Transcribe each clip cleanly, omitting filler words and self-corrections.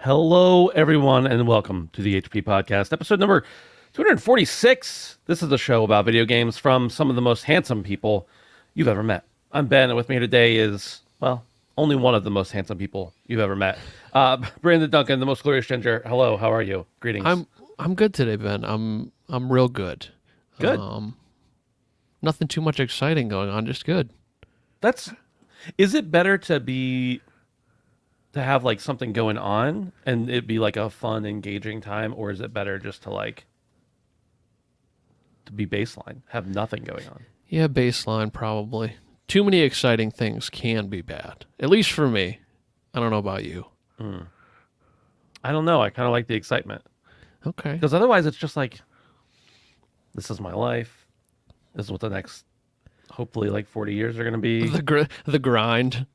Hello, everyone, and welcome to the HP Podcast, episode number 246. This is a show about video games from some of the most handsome people you've ever met. I'm Ben, and with me today is, well, only one of the most handsome people you've ever met. Brandon Duncan, the most glorious ginger. Hello, how are you? Greetings. I'm good today, Ben. I'm real good. Good. Nothing too much exciting going on, just good. Is it better to have like something going on and it be like a fun, engaging time, or is it better just to be baseline, have nothing going on? Yeah, baseline probably. Too many exciting things can be bad. At least for me. I don't know about you. I don't know. I kind of like the excitement. Okay. Because otherwise it's just like, this is my life. This is what the next, hopefully, 40 years are going to be. The grind.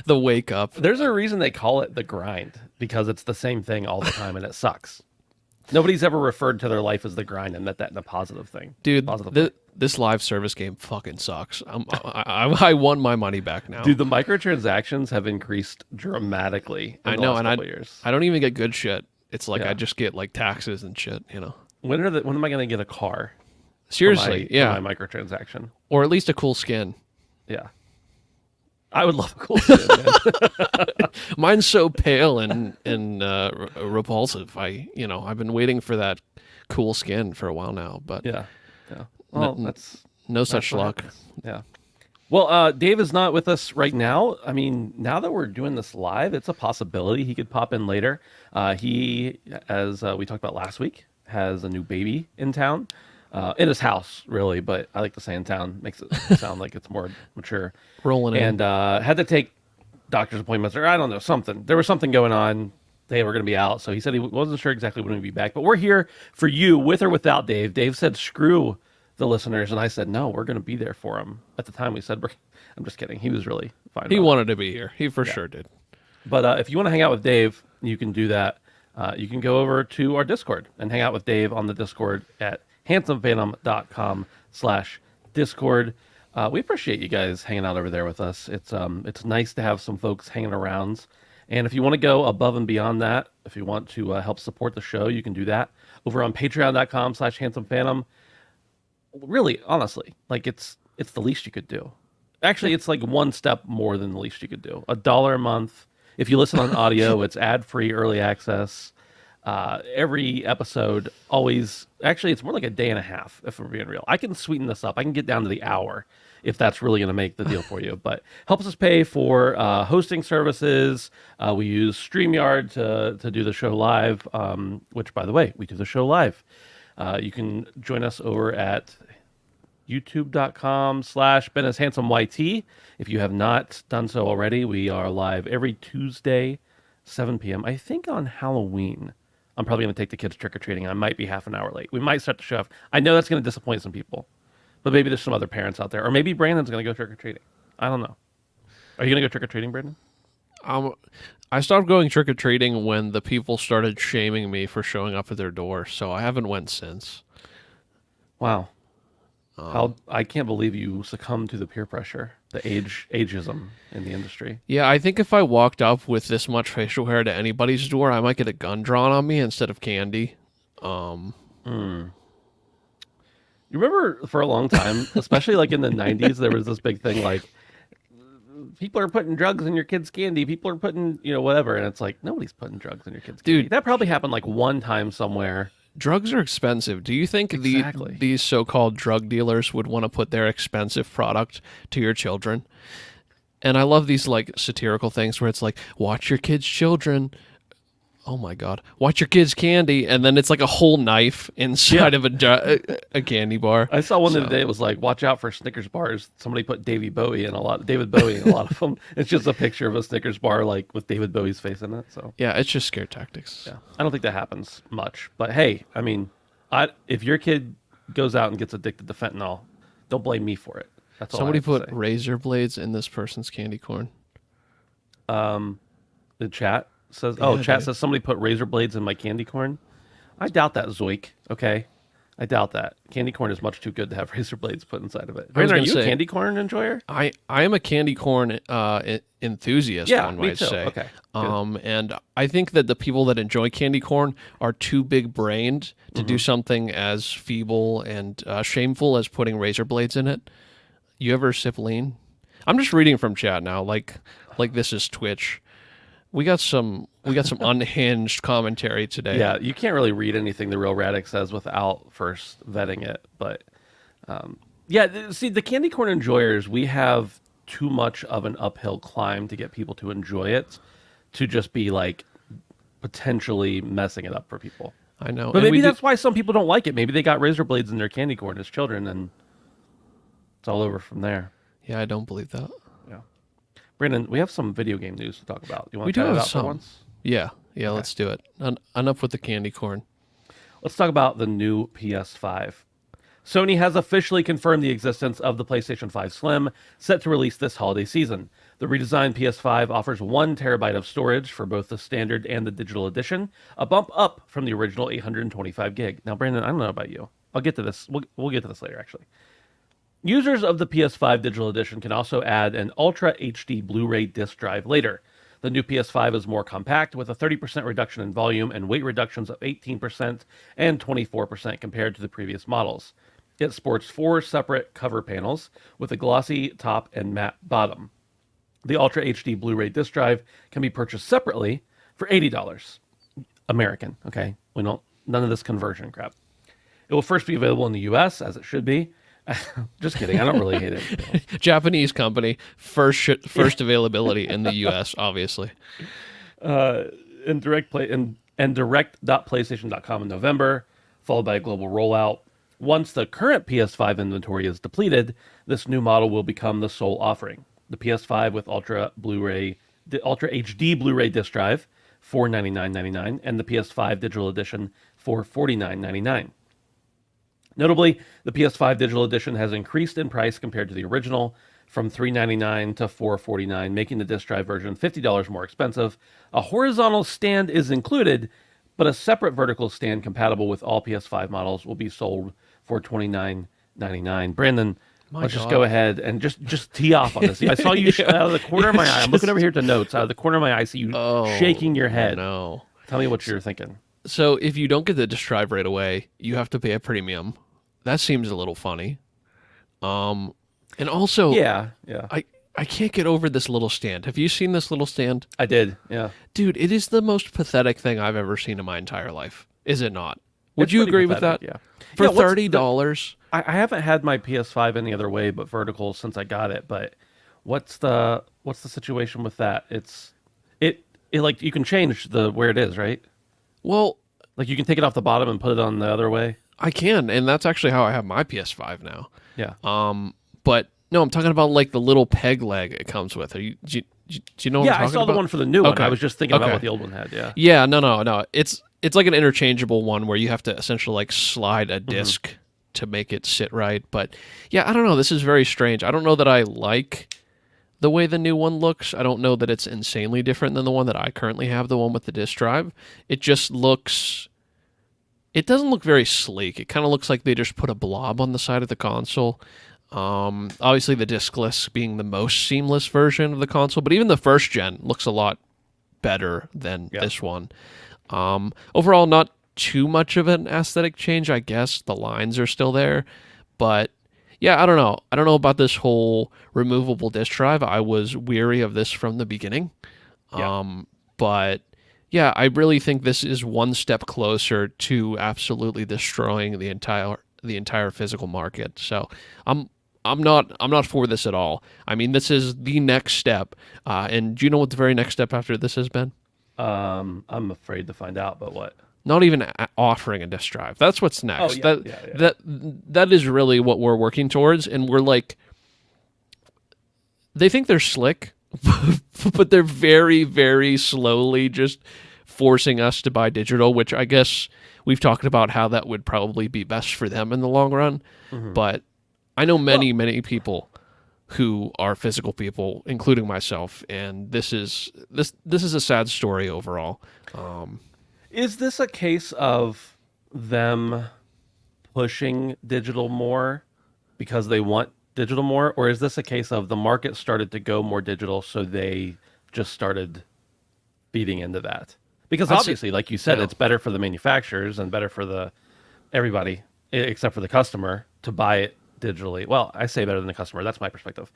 The wake up. There's a reason they call it the grind, because it's the same thing all the time and it sucks. Nobody's ever referred to their life as the grind and meant that in a positive thing. Dude, this live service game fucking sucks. I won my money back now. Dude, the microtransactions have increased dramatically in the last couple years. I don't even get good shit. It's like Yeah. I just get like taxes and shit, When am I going to get a car? Seriously, for my microtransaction. Or at least a cool skin. Yeah. I would love a cool skin, man. Mine's so pale and repulsive. I've been waiting for that cool skin for a while now, but Yeah. Well, no such what luck. happens. Yeah. Well, Dave is not with us right now. I mean, now that we're doing this live, it's a possibility he could pop in later. He, as we talked about last week, has a new baby in town. In his house, really, but I like to say in town. Makes it sound like it's more mature. Rolling in. And had to take doctor's appointments, or I don't know, something. There was something going on. They were going to be out, so he said he wasn't sure exactly when he'd be back. But we're here for you, with or without Dave. Dave said, screw the listeners, and I said, no, we're going to be there for him. At the time, we said, I'm just kidding. He was really fine. He wanted to be here. He for sure did. But if you want to hang out with Dave, you can do that. You can go over to our Discord and hang out with Dave on the Discord at handsomephantom.com/Discord. We appreciate you guys hanging out over there with us. It's nice to have some folks hanging around. And if you want to go above and beyond that, if you want to help support the show, you can do that over on patreon.com/handsomephantom. Really, honestly, it's the least you could do. Actually, it's like one step more than the least you could do. $1 a month. If you listen on audio, it's ad-free early access. Every episode actually, it's more like a day and a half, if we're being real. I can sweeten this up. I can get down to the hour if that's really going to make the deal for you. But helps us pay for hosting services. We use StreamYard to do the show live, which, by the way, we do the show live. You can join us over at youtube.com/BenIsHandsomeYT. If you have not done so already, we are live every Tuesday, 7 p.m. I think on Halloween. I'm probably going to take the kids trick-or-treating. I might be half an hour late. We might start the show off. I know that's going to disappoint some people, but maybe there's some other parents out there. Or maybe Brandon's going to go trick-or-treating. I don't know. Are you going to go trick-or-treating, Brandon? I stopped going trick-or-treating when the people started shaming me for showing up at their door, so I haven't went since. Wow. I can't believe you succumbed to the peer pressure, the ageism in the industry. Yeah, I think if I walked up with this much facial hair to anybody's door, I might get a gun drawn on me instead of candy. You remember for a long time, especially in the 90s, there was this big thing people are putting drugs in your kids' candy. People are putting, whatever. And it's like, nobody's putting drugs in your kids' candy. Dude, that probably happened one time somewhere. Drugs are expensive. Do you think these so-called drug dealers would want to put their expensive product to your children? And I love these satirical things where it's like, watch your kids' children. Oh my God. Watch your kids' candy. And then it's like a whole knife inside of a candy bar. I saw one the other day. It was like, watch out for Snickers bars. Somebody put David Bowie in a lot of them. It's just a picture of a Snickers bar with David Bowie's face in it. So yeah, it's just scare tactics. Yeah, I don't think that happens much. But hey, I mean, if your kid goes out and gets addicted to fentanyl, don't blame me for it. That's all. Somebody put razor blades in this person's candy corn. The chat says, Yeah, chat says somebody put razor blades in my candy corn. I doubt that, Zoik. Okay, I doubt that. Candy corn is much too good to have razor blades put inside of it. I was Brandon, are going to you a say, candy corn enjoyer? I am a candy corn enthusiast, Yeah, one me might too. say. Okay, good. And I think that the people that enjoy candy corn are too big brained to do something as feeble and shameful as putting razor blades in it. You ever sip lean? I'm just reading from chat now, like this is Twitch. We got some unhinged commentary today. Yeah, you can't really read anything the Real Radic says without first vetting it. But yeah, see, the candy corn enjoyers, we have too much of an uphill climb to get people to enjoy it, to just be like potentially messing it up for people. I know. But And we maybe do, that's why some people don't like it. Maybe they got razor blades in their candy corn as children, and it's all over from there. yeah, I don't believe that. Yeah, Brandon, we have some video game news to talk about. You want We to do try it have out for some. once? Yeah, let's do it. Enough with the candy corn. Let's talk about the new PS5. Sony has officially confirmed the existence of the PlayStation 5 Slim, set to release this holiday season. The redesigned PS5 offers 1 terabyte of storage for both the standard and the digital edition, a bump up from the original 825 gig. Now, Brandon, I don't know about you. I'll get to this. We'll get to this later, actually. Users of the PS5 digital edition can also add an Ultra HD Blu-ray disc drive later. The new PS5 is more compact, with a 30% reduction in volume and weight reductions of 18% and 24% compared to the previous models. It sports 4 separate cover panels with a glossy top and matte bottom. The Ultra HD Blu-ray disc drive can be purchased separately for $80 American. Okay, none of this conversion crap. It will first be available in the U.S. as it should be. Just kidding. I don't really hate it. Japanese company, first availability in the U.S. Obviously. In direct.playstation.com in November, followed by a global rollout. Once the current PS5 inventory is depleted, this new model will become the sole offering. The PS5 with Ultra HD Blu-ray disc drive, $499.99, and the PS5 digital edition for $49.99. Notably, the PS5 digital edition has increased in price compared to the original, from $399 to $449, making the disc drive version $50 more expensive. A horizontal stand is included, but a separate vertical stand compatible with all PS5 models will be sold for $29.99. Brandon, let's just go ahead and just tee off on this. I saw you out of the corner of my eye. I'm looking over here at the notes. Out of the corner of my eye, I see you shaking your head. No. Tell me what you're thinking. So if you don't get the disc drive right away, you have to pay a premium. That seems a little funny. And also, yeah. I can't get over this little stand. Have you seen this little stand? I did, yeah. Dude, it is the most pathetic thing I've ever seen in my entire life. Is it not? Would you agree with that? Yeah. For $30? I haven't had my PS5 any other way but vertical since I got it, but what's the situation with that? It like you can change where it is, right? Well, like you can take it off the bottom and put it on the other way. I can, and that's actually how I have my PS5 now. Yeah. But no, I'm talking about like the little peg leg it comes with. Do you know what I'm talking about? Yeah, I saw the one for the new one. Okay. I was just thinking about what the old one had, yeah. Yeah, no. It's like an interchangeable one where you have to essentially like slide a disc to make it sit right. But yeah, I don't know. This is very strange. I don't know that I like the way the new one looks. I don't know that it's insanely different than the one that I currently have, the one with the disc drive. It just looks... It doesn't look very sleek. It kind of looks like they just put a blob on the side of the console. Obviously, the discless being the most seamless version of the console, but even the first gen looks a lot better than this one. Overall, not too much of an aesthetic change, I guess. The lines are still there, but yeah, I don't know. I don't know about this whole removable disc drive. I was weary of this from the beginning, but yeah, I really think this is one step closer to absolutely destroying the entire physical market. So I'm not for this at all. I mean, this is the next step. And do you know what the very next step after this has been? I'm afraid to find out, but what? Not even offering a disc drive. That's what's next. Oh, That is really what we're working towards, and we're like, they think they're slick, but they're very, very slowly just forcing us to buy digital, which I guess we've talked about how that would probably be best for them in the long run. But I know many people who are physical people, including myself, and this is a sad story overall. Is this a case of them pushing digital more because they want digital more, or is this a case of the market started to go more digital, so they just started feeding into that? Because obviously, like you said, it's better for the manufacturers and better for the everybody except for the customer to buy it digitally. Well, I say better than the customer. That's my perspective.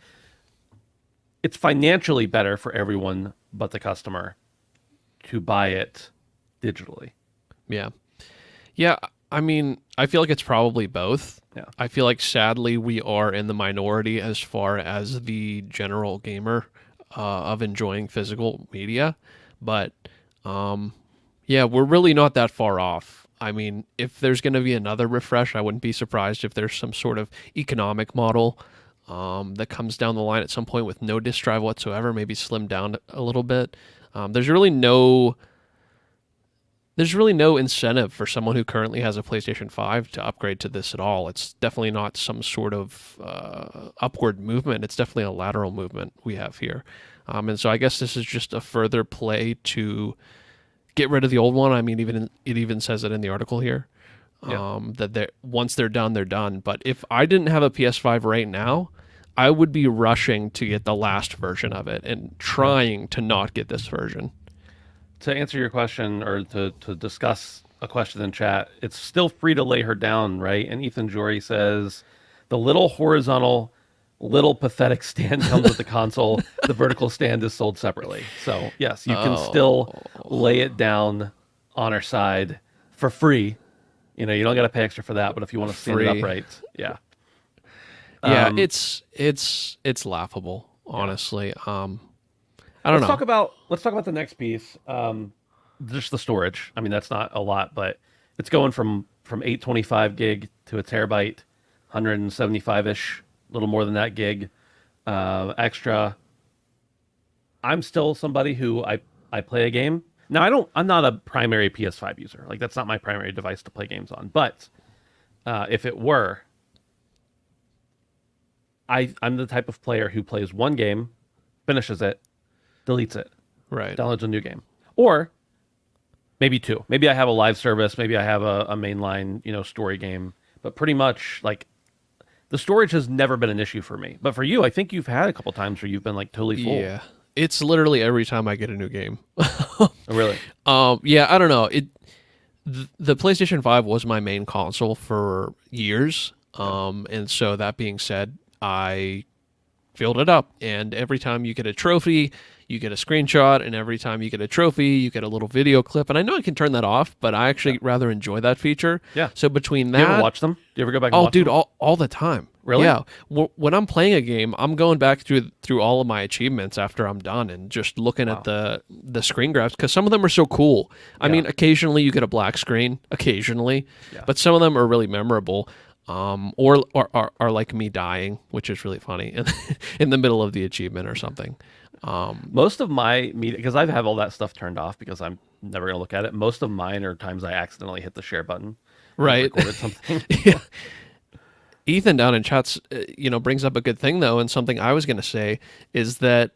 It's financially better for everyone but the customer to buy it digitally. Yeah. Yeah. I mean, I feel like it's probably both. Yeah. I feel like sadly we are in the minority as far as the general gamer of enjoying physical media. But yeah, we're really not that far off. I mean, if there's going to be another refresh, I wouldn't be surprised if there's some sort of economic model that comes down the line at some point with no disk drive whatsoever, maybe slimmed down a little bit. There's really no incentive for someone who currently has a PlayStation 5 to upgrade to this at all. It's definitely not some sort of upward movement. It's definitely a lateral movement we have here. And so I guess this is just a further play to get rid of the old one. I mean, it even says it in the article here, that once they're done, they're done. But if I didn't have a PS5 right now, I would be rushing to get the last version of it and trying to not get this version. To answer your question, or to discuss a question in chat, it's still free to lay her down, right? And Ethan Jory says, the little horizontal, little pathetic stand comes with the console. The vertical stand is sold separately. So, yes, you can still lay it down on her side for free. You know, you don't got to pay extra for that, but if you want to stand it upright, yeah. Yeah, it's laughable, honestly. I don't know. Let's talk about the next piece. Just the storage. I mean, that's not a lot, but it's going from 825 gig to a terabyte, 175-ish, a little more than that gig extra. I'm still somebody who I play a game. Now I'm not a primary PS5 user. Like, that's not my primary device to play games on. But if it were, I'm the type of player who plays one game, finishes it, deletes it, right, downloads a new game, or maybe two. Maybe I have a live service. Maybe I have a mainline, story game. But pretty much, like, the storage has never been an issue for me. But for you, I think you've had a couple times where you've been like totally full. Yeah, it's literally every time I get a new game. Oh, really? Yeah, I don't know. The PlayStation 5 was my main console for years. And so that being said, I filled it up, and every time you get a trophy, you get a screenshot, and every time you get a trophy, you get a little video clip. And I know I can turn that off, but I actually rather enjoy that feature. Yeah. So between that, do you ever watch them? Do you ever go back and watch them? all the time. Really? Yeah. When I'm playing a game, I'm going back through all of my achievements after I'm done and just looking at the screen grabs, because some of them are so cool. I mean, occasionally you get a black screen, but some of them are really memorable. Or are like me dying, which is really funny in the middle of the achievement or something. Most of my media, because I have all that stuff turned off because I'm never going to look at it. Most of mine are times I accidentally hit the share button. Right. Recorded something. Yeah. Ethan down in chats, brings up a good thing though, and something I was going to say is that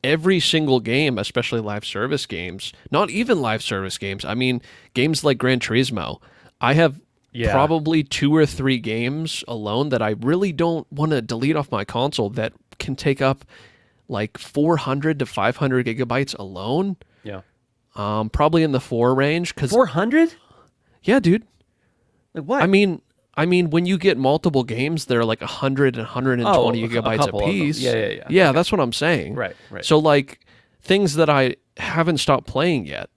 every single game, especially live service games, not even live service games, I mean, games like Gran Turismo, I have probably 2 or 3 games alone that I really don't want to delete off my console that can take up like 400 to 500 gigabytes alone. Yeah. Probably in the 4 range. 400? Yeah, dude. Like what? I mean, when you get multiple games, they're like 100 and 120 gigabytes a piece. Yeah, that's what I'm saying. Right. So like things that I haven't stopped playing yet.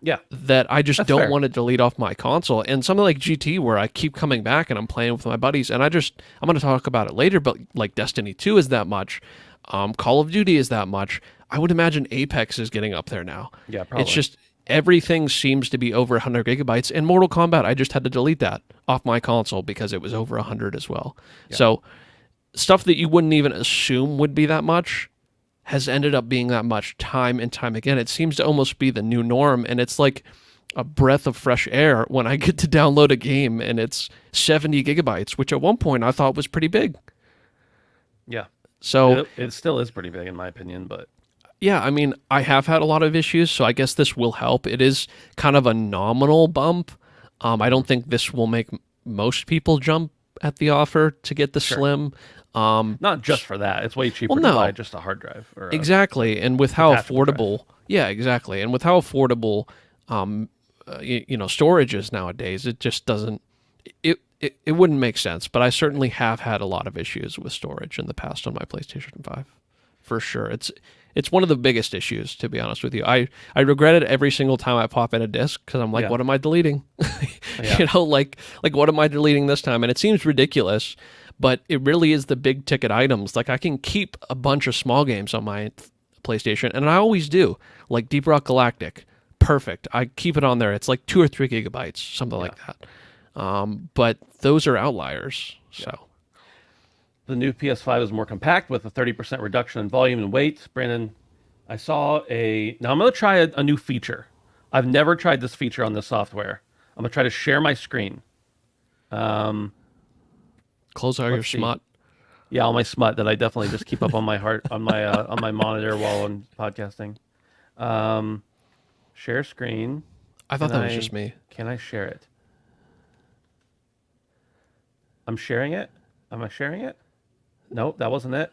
Yeah. That I just don't want to delete off my console. And something like GT, where I keep coming back and I'm playing with my buddies, and I'm going to talk about it later, but like Destiny 2 is that much. Call of Duty is that much. I would imagine Apex is getting up there now. Yeah, probably. It's just everything seems to be over 100 gigabytes. And Mortal Kombat, I just had to delete that off my console because it was over 100 as well. Yeah. So stuff that you wouldn't even assume would be that much has ended up being that much time and time again. It seems to almost be the new norm, and it's like a breath of fresh air when I get to download a game and it's 70 gigabytes, which at one point I thought was pretty big. Yeah. So it still is pretty big in my opinion, but yeah, I mean, I have had a lot of issues, so I guess this will help. It is kind of a nominal bump, I don't think this will make most people jump at the offer to get the Slim. Not just for that. It's way cheaper Well, to no. buy just a hard drive. Or Exactly. And with how detachable drive. affordable, yeah, exactly. And with how affordable, storage is nowadays, it just doesn't, it wouldn't make sense. But I certainly have had a lot of issues with storage in the past on my PlayStation 5. For sure. It's one of the biggest issues, to be honest with you. I regret it every single time I pop in a disc because I'm like, Yeah. what am I deleting? Yeah. Like what am I deleting this time? And it seems ridiculous, but it really is the big ticket items. Like I can keep a bunch of small games on my PlayStation, and I always do. Like Deep Rock Galactic, perfect. I keep it on there. It's like 2 or 3 gigabytes, something like that. But those are outliers. So. Yeah. The new PS5 is more compact with a 30% reduction in volume and weight. Brandon, I saw now I'm going to try a new feature. I've never tried this feature on this software. I'm going to try to share my screen. Close out your smut. Yeah, all my smut that I definitely just keep up on my on my monitor while I'm podcasting. Share screen. I thought that was just me. Can I share it? I'm sharing it. Am I sharing it? Nope, that wasn't it.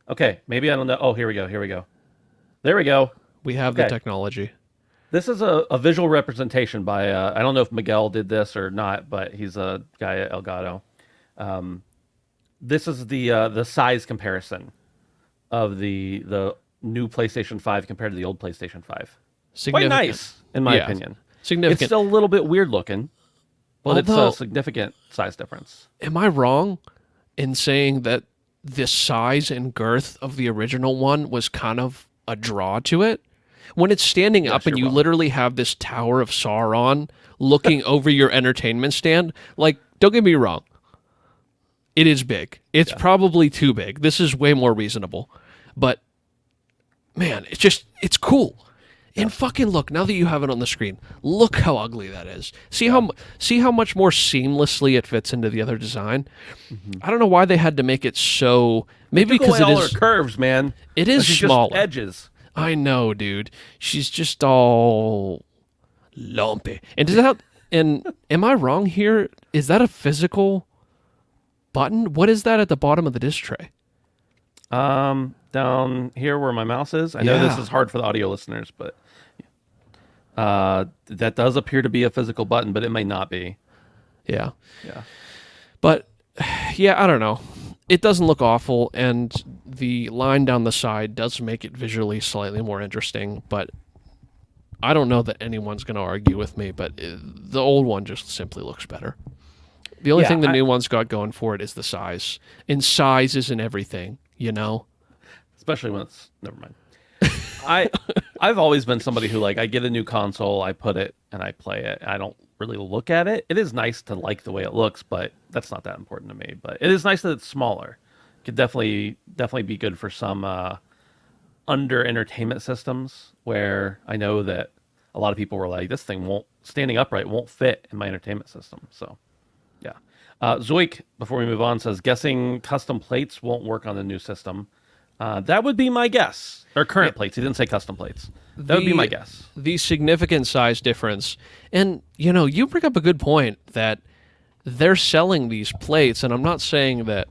Okay, maybe I don't know. Oh, here we go. Here we go. There we go. We have the technology. This is a visual representation by, I don't know if Miguel did this or not, but he's a guy at Elgato. This is the size comparison of the new PlayStation 5 compared to the old PlayStation 5. Quite nice, in my opinion. Significant. It's still a little bit weird looking, but it's a significant size difference. Am I wrong in saying that the size and girth of the original one was kind of a draw to it? When it's standing up and you literally have this Tower of Sauron looking over your entertainment stand, like, don't get me wrong, it is big. It's probably too big. This is way more reasonable. But, man, it's cool. And fucking look, now that you have it on the screen, look how ugly that is. See how much more seamlessly it fits into the other design? Mm-hmm. I don't know why they had to make it so... Maybe because it is... curves, man. It is smaller. Just edges. I know, dude. She's just all lumpy. And does that... And am I wrong here? Is that a physical button? What is that at the bottom of the disc tray? Down here where my mouse is. I know this is hard for the audio listeners, but that does appear to be a physical button, but it may not be. Yeah. Yeah. But yeah, I don't know. It doesn't look awful, and the line down the side does make it visually slightly more interesting, but I don't know that anyone's going to argue with me, but the old one just simply looks better. The only thing the new one's got going for it is the size. And size isn't everything, you know? Especially when it's... Never mind. I've always been somebody who, like, I get a new console, I put it, and I play it. I don't really look at it. It is nice to like the way it looks, but that's not that important to me. But it is nice that it's smaller. It could definitely be good for some under entertainment systems where I know that a lot of people were like, this thing standing upright won't fit in my entertainment system. So, yeah. Zoik, before we move on, says, guessing custom plates won't work on the new system. That would be my guess. Or current plates. He didn't say custom plates. That would be my guess. The significant size difference. And, you bring up a good point that they're selling these plates, and I'm not saying that,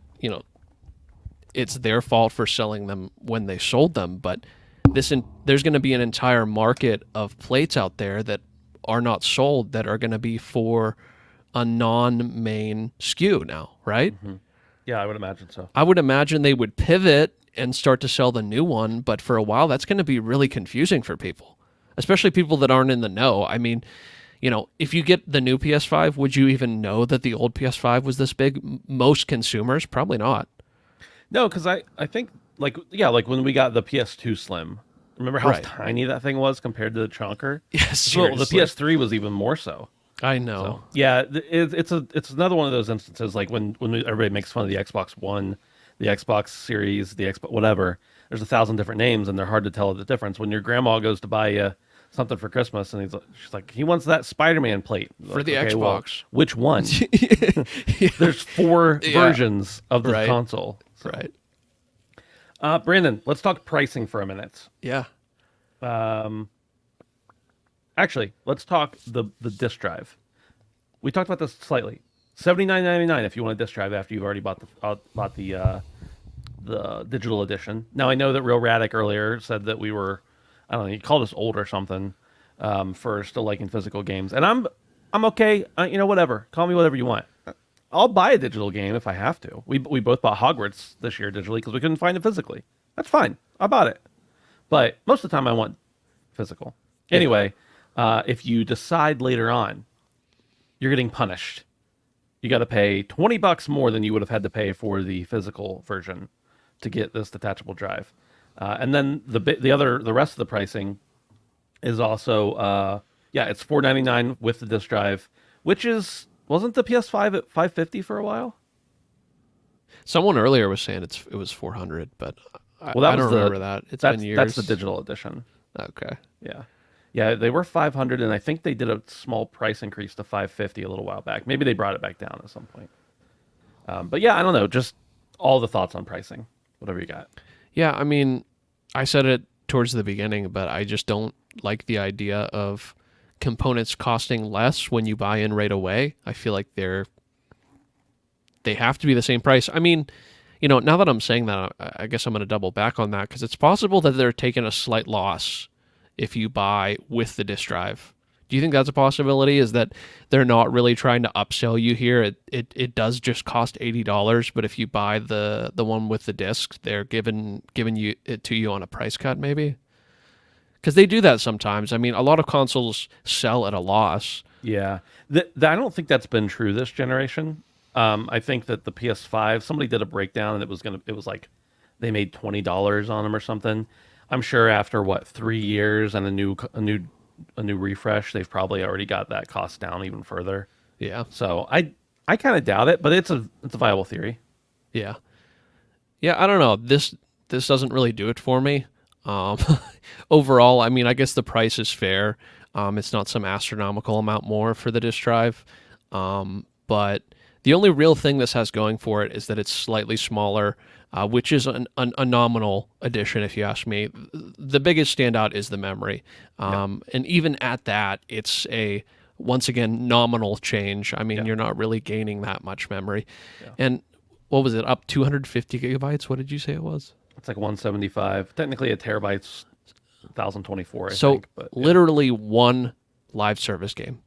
it's their fault for selling them when they sold them, but there's going to be an entire market of plates out there that are not sold that are going to be for a non-main SKU now, right? Mm-hmm. Yeah, I would imagine so. I would imagine they would pivot and start to sell the new one, but for a while that's going to be really confusing for people, especially people that aren't in the know. I mean, if you get the new PS5, would you even know that the old PS5 was this big? Most consumers, probably not. No, because I think, like when we got the PS2 Slim, remember how tiny that thing was compared to the chunker? Yes, well, the PS3 was even more so. I know. So, yeah, it's another one of those instances, like when everybody makes fun of the Xbox One, the Xbox Series, the Xbox whatever. There's 1,000 different names, and they're hard to tell the difference. When your grandma goes to buy you something for Christmas, and she's like, he wants that Spider-Man plate for the Xbox. Well, which one? There's 4 versions of the console. So. Right. Brandon, let's talk pricing for a minute. Yeah. Actually, let's talk the disk drive. we talked about this slightly. $79.99 if you want a disc drive after you've already bought the digital edition. Now I know that Real Radic earlier said that we were, I don't know, he called us old or something for still liking physical games, and I'm okay. Whatever. Call me whatever you want. I'll buy a digital game if I have to. We both bought Hogwarts this year digitally because we couldn't find it physically. That's fine. I bought it, but most of the time I want physical. Anyway, if you decide later on you're getting punished, you got to pay $20 more than you would have had to pay for the physical version to get this detachable drive. And then the rest of the pricing is also it's $499 with the disc drive, which wasn't the PS5 at $550 for a while? Someone earlier was saying it was $400, but I don't remember that. It's been years. That's the digital edition. Okay. Yeah. Yeah, they were $500, and I think they did a small price increase to $550 a little while back. Maybe they brought it back down at some point. But yeah, I don't know. Just all the thoughts on pricing, whatever you got. Yeah, I mean, I said it towards the beginning, but I just don't like the idea of components costing less when you buy in right away. I feel like they have to be the same price. I mean, now that I'm saying that, I guess I'm going to double back on that because it's possible that they're taking a slight loss if you buy with the disc drive. Do you think that's a possibility? Is that they're not really trying to upsell you here? It does just cost $80, but if you buy the one with the disc, they're giving you it to you on a price cut, maybe? Because they do that sometimes. I mean, a lot of consoles sell at a loss. Yeah, I don't think that's been true this generation. I think that the PS5, somebody did a breakdown, and it was like they made $20 on them or something. I'm sure after 3 years and a new refresh, they've probably already got that cost down even further. Yeah. So I kind of doubt it, but it's a viable theory. Yeah. Yeah, I don't know. This doesn't really do it for me. Overall, I mean, I guess the price is fair. It's not some astronomical amount more for the disc drive. But the only real thing this has going for it is that it's slightly smaller, which is a nominal addition, if you ask me. The biggest standout is the memory. And even at that, it's a, once again, nominal change. I mean, you're not really gaining that much memory. Yeah. And what was it, up 250 gigabytes? What did you say it was? It's like 175. Technically, a terabyte's 1024, I so think. But, literally one live service game.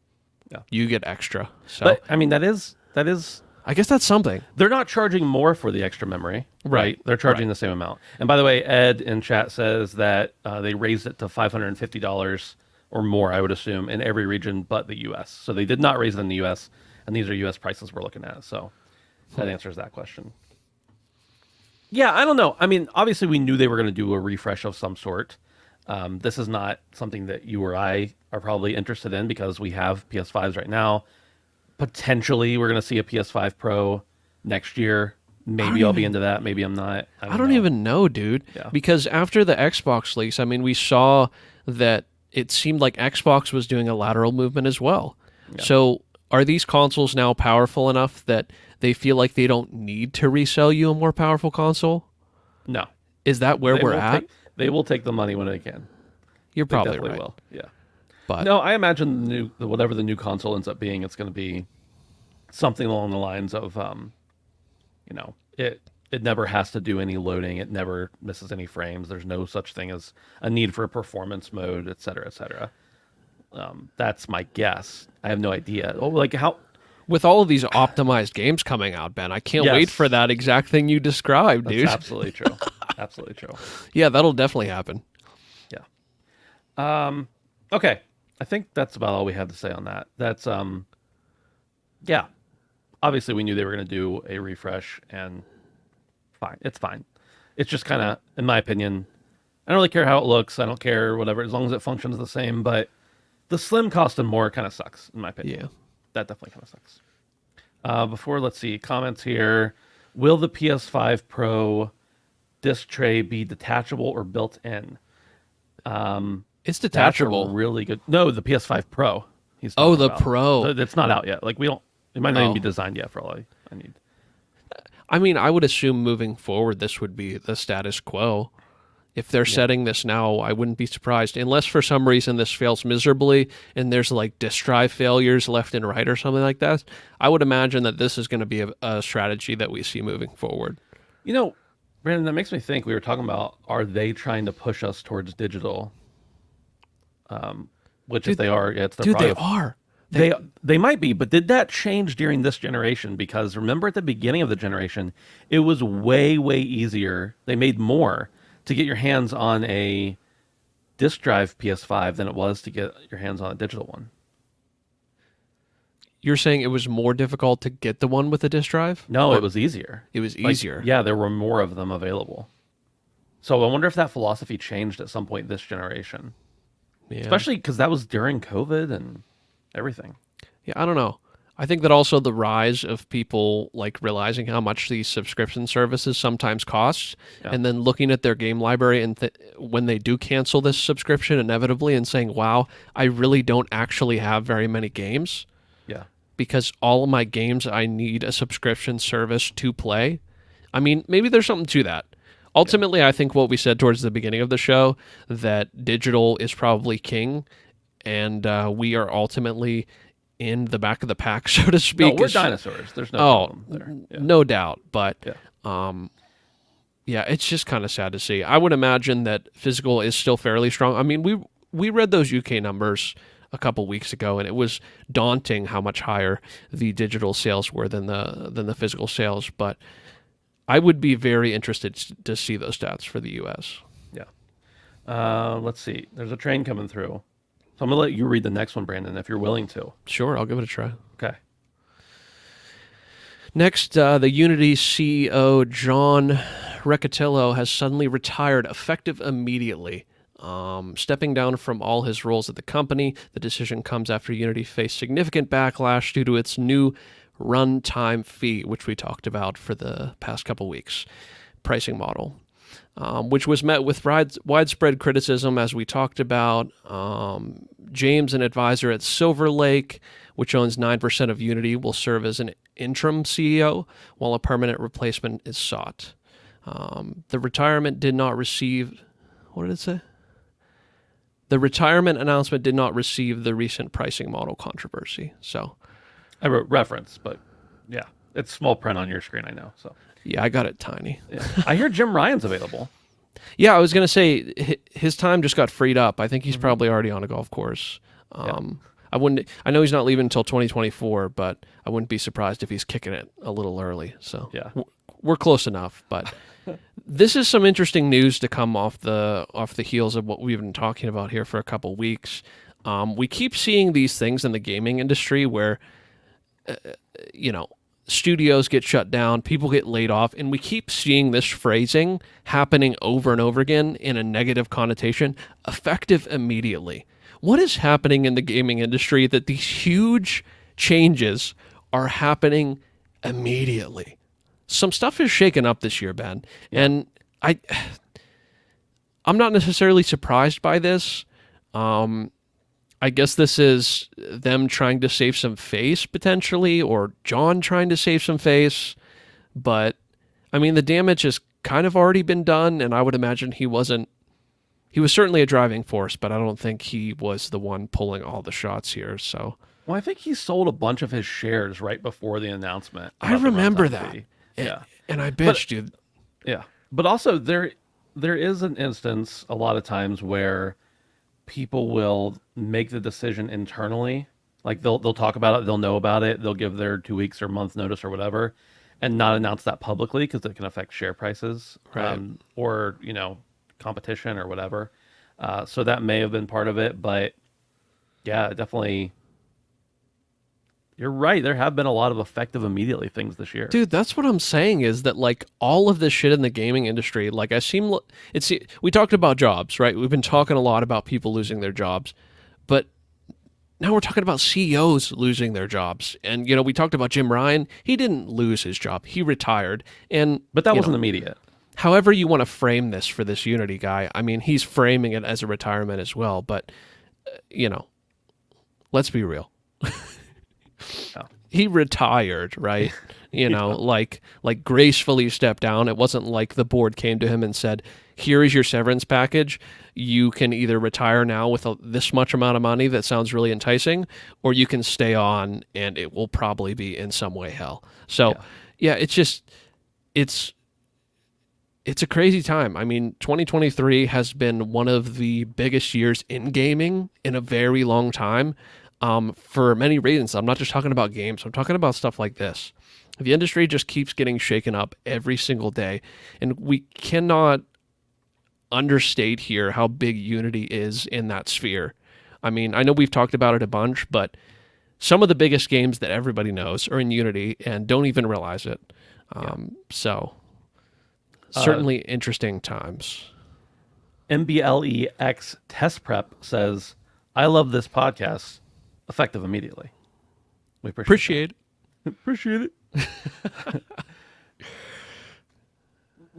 Yeah. You get extra. So, but, I mean, that is... I guess that's something. They're not charging more for the extra memory, right? They're charging the same amount. And by the way, Ed in chat says that they raised it to $550 or more, I would assume, in every region but the U.S. So they did not raise it in the U.S., and these are U.S. prices we're looking at. So that answers that question. Yeah, I don't know. I mean, obviously we knew they were going to do a refresh of some sort. This is not something that you or I are probably interested in because we have PS5s right now. Potentially, we're going to see a PS5 Pro next year. Maybe I'll be into that. Maybe I'm not. I don't even know, dude. Yeah. Because after the Xbox leaks, I mean, we saw that it seemed like Xbox was doing a lateral movement as well. Yeah. So are these consoles now powerful enough that they feel like they don't need to resell you a more powerful console? No. Is that where we're at? They will take the money when they can. You're probably right. Will. Yeah. But no, I imagine whatever the new console ends up being, it's going to be something along the lines of, it never has to do any loading. It never misses any frames. There's no such thing as a need for a performance mode, et cetera, et cetera. That's my guess. I have no idea. With all of these optimized games coming out, Ben, I can't wait for that exact thing you described, dude. That's absolutely true. Absolutely true. Yeah, that'll definitely happen. Yeah. Okay. I think that's about all we have to say on that. That's, yeah. Obviously, we knew they were going to do a refresh, and fine. It's fine. It's just kind of, in my opinion, I don't really care how it looks. I don't care, whatever, as long as it functions the same. But the slim costing more kind of sucks, in my opinion. Yeah. That definitely kind of sucks. Let's see, comments here. Will the PS5 Pro disc tray be detachable or built in? It's detachable. Really good. No, the PS5 Pro. The Pro. It's not out yet. It might not even be designed yet for all I need. I mean, I would assume moving forward, this would be the status quo. If they're setting this now, I wouldn't be surprised, unless for some reason this fails miserably and there's like disk drive failures left and right or something like that. I would imagine that this is going to be a strategy that we see moving forward. Brandon, that makes me think, we were talking about, are they trying to push us towards digital? Which, if they are, it's their prerogative. They are. They might be, but did that change during this generation? Because remember, at the beginning of the generation, it was way, way easier. They made more to get your hands on a disk drive PS5 than it was to get your hands on a digital one. You're saying it was more difficult to get the one with the disk drive? No, it was easier. It was easier. Yeah, there were more of them available. So I wonder if that philosophy changed at some point this generation. Yeah. Especially because that was during COVID and everything. Yeah, I don't know. I think that also the rise of people like realizing how much these subscription services sometimes cost, and then looking at their game library and when they do cancel this subscription inevitably and saying, wow, I really don't actually have very many games. Yeah. Because all of my games, I need a subscription service to play. I mean, maybe there's something to that. Ultimately, I think what we said towards the beginning of the show, that digital is probably king, and we are ultimately in the back of the pack, so to speak. No, we're dinosaurs. There's no problem there. Yeah. No doubt. But it's just kind of sad to see. I would imagine that physical is still fairly strong. I mean, we read those UK numbers a couple weeks ago, and it was daunting how much higher the digital sales were than the physical sales. But I would be very interested to see those stats for the US. Yeah. Let's see. There's a train coming through. So I'm going to let you read the next one, Brandon, if you're willing to. Sure, I'll give it a try. Okay. Next, the Unity CEO, John Recatello, has suddenly retired, effective immediately. Stepping down from all his roles at the company. The decision comes after Unity faced significant backlash due to its new runtime fee, which we talked about for the past couple weeks, pricing model, which was met with widespread criticism, as we talked about. James, an advisor at Silver Lake, which owns 9% of Unity, will serve as an interim CEO while a permanent replacement is sought. The retirement did not receive... What did it say? The retirement announcement did not receive the recent pricing model controversy. So, I wrote reference, but yeah, it's small print on your screen, I know. So yeah, I got it tiny. Yeah. I hear Jim Ryan's available. Yeah, I was going to say his time just got freed up. I think he's probably already on a golf course. I know he's not leaving until 2024, but I wouldn't be surprised if he's kicking it a little early. So yeah, we're close enough, but this is some interesting news to come off the heels of what we've been talking about here for a couple weeks. We keep seeing these things in the gaming industry where, studios get shut down, people get laid off, and we keep seeing this phrasing happening over and over again in a negative connotation, effective immediately. What is happening in the gaming industry that these huge changes are happening immediately? Some stuff is shaken up this year, Ben, and I'm not necessarily surprised by this. I guess this is them trying to save some face, potentially, or John trying to save some face. But, I mean, the damage has kind of already been done, and I would imagine he was certainly a driving force, but I don't think he was the one pulling all the shots here. So, well, I think he sold a bunch of his shares right before the announcement. I remember that. Yeah. And I bitched, dude. Yeah. But also, there is an instance a lot of times where people will make the decision internally. Like they'll talk about it, they'll know about it, they'll give their 2 weeks or month notice or whatever, and not announce that publicly because it can affect share prices, right. Or competition or whatever. So that may have been part of it, but yeah, definitely. You're right. There have been a lot of effective immediately things this year. Dude, that's what I'm saying is that like all of this shit in the gaming industry, like we talked about jobs, right? We've been talking a lot about people losing their jobs, but now we're talking about CEOs losing their jobs. And, we talked about Jim Ryan. He didn't lose his job. He retired. But that wasn't immediate. However you want to frame this for this Unity guy, I mean, he's framing it as a retirement as well. But, let's be real. He retired, right? Like gracefully stepped down. It wasn't like the board came to him and said, here is your severance package. You can either retire now with this much amount of money that sounds really enticing, or you can stay on and it will probably be in some way hell. So, yeah, it's a crazy time. I mean, 2023 has been one of the biggest years in gaming in a very long time, for many reasons. I'm not just talking about games. I'm talking about stuff like this. The industry just keeps getting shaken up every single day, and we cannot understate here how big Unity is in that sphere. I mean, I know we've talked about it a bunch, but some of the biggest games that everybody knows are in Unity and don't even realize it. So certainly interesting times. MBLEX Test Prep says, I love this podcast. Effective immediately. We appreciate it. Appreciate it.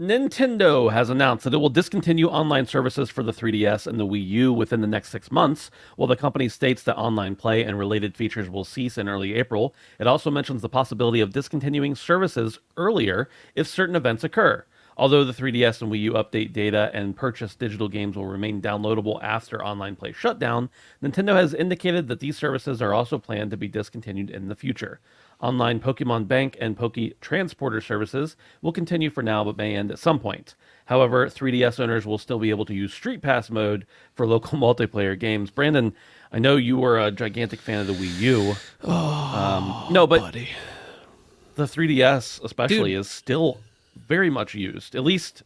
Nintendo has announced that it will discontinue online services for the 3DS and the Wii U within the next 6 months. While the company states that online play and related features will cease in early April, it also mentions the possibility of discontinuing services earlier if certain events occur. Although the 3DS and Wii U update data and purchased digital games will remain downloadable after online play shutdown, Nintendo has indicated that these services are also planned to be discontinued in the future. Online Pokemon Bank and Poke Transporter services will continue for now but may end at some point. However, 3DS owners will still be able to use Street Pass mode for local multiplayer games. Brandon, I know you were a gigantic fan of the Wii U. No, but buddy, the 3DS especially is still very much used. At least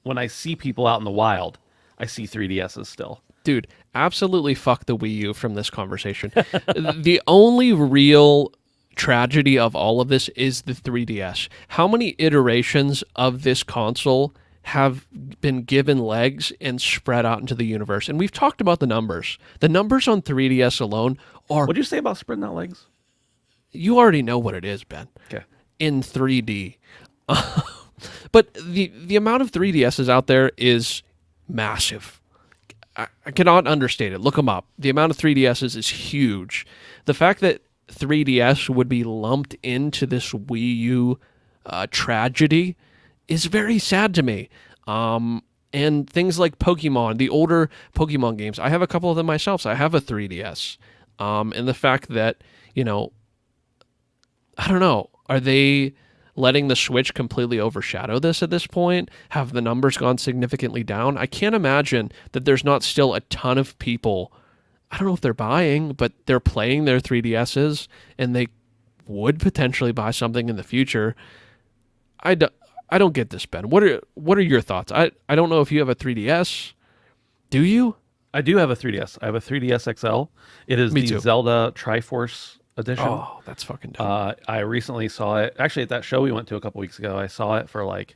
when I see people out in the wild, I see 3DSs still. Dude, absolutely fuck the Wii U from this conversation. The only real tragedy of all of this is the 3DS. How many iterations of this console have been given legs and spread out into the universe? And we've talked about the numbers. The numbers on 3DS alone are... What'd you say about spreading out legs? You already know what it is, Ben. Okay. In 3D. But the amount of 3DSs out there is massive. I cannot understate it. Look them up. The amount of 3DSs is huge. The fact that 3DS would be lumped into this Wii U tragedy is very sad to me. And things like Pokemon, the older Pokemon games, I have a couple of them myself, so I have a 3DS. And the fact that, I don't know, are they letting the Switch completely overshadow this at this point? Have the numbers gone significantly down? I can't imagine that there's not still a ton of people, I don't know if they're buying, but they're playing their 3DSs, and they would potentially buy something in the future. I don't get this, Ben. What are your thoughts? I don't know if you have a 3DS. Do you? I do have a 3DS. I have a 3DS XL. It is Zelda Triforce edition. Oh, that's fucking dope. I recently saw it. Actually, at that show we went to a couple weeks ago, I saw it for like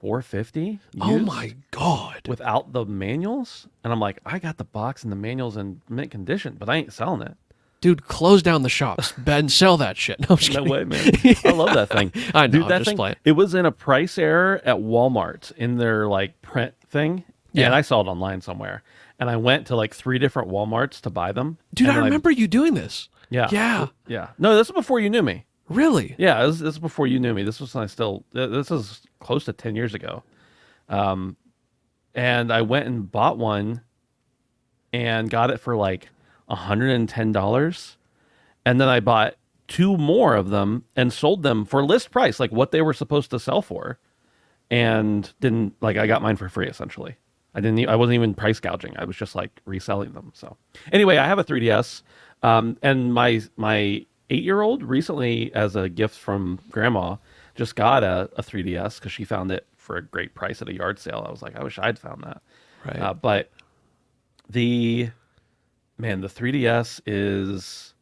$450. Oh my god! Without the manuals, and I'm like, I got the box and the manuals in mint condition, but I ain't selling it. Dude, close down the shops. Ben, sell that shit. No, no way, man. I love that thing. I know. Dude, that thing, it was in a price error at Walmart in their like print thing. Yeah, and I saw it online somewhere. And I went to like 3 different Walmarts to buy them. Dude, I remember you doing this. Yeah. No, this is before you knew me. Really? Yeah, this is before you knew me. This was when this is close to 10 years ago. And I went and bought one and got it for like $110. And then I bought 2 more of them and sold them for list price, like what they were supposed to sell for. And I got mine for free essentially. I wasn't even price gouging. I was just like reselling them. So anyway, I have a 3DS. And my 8-year-old recently, as a gift from grandma, just got a 3DS because she found it for a great price at a yard sale. I was like, I wish I'd found that. Right. But the 3DS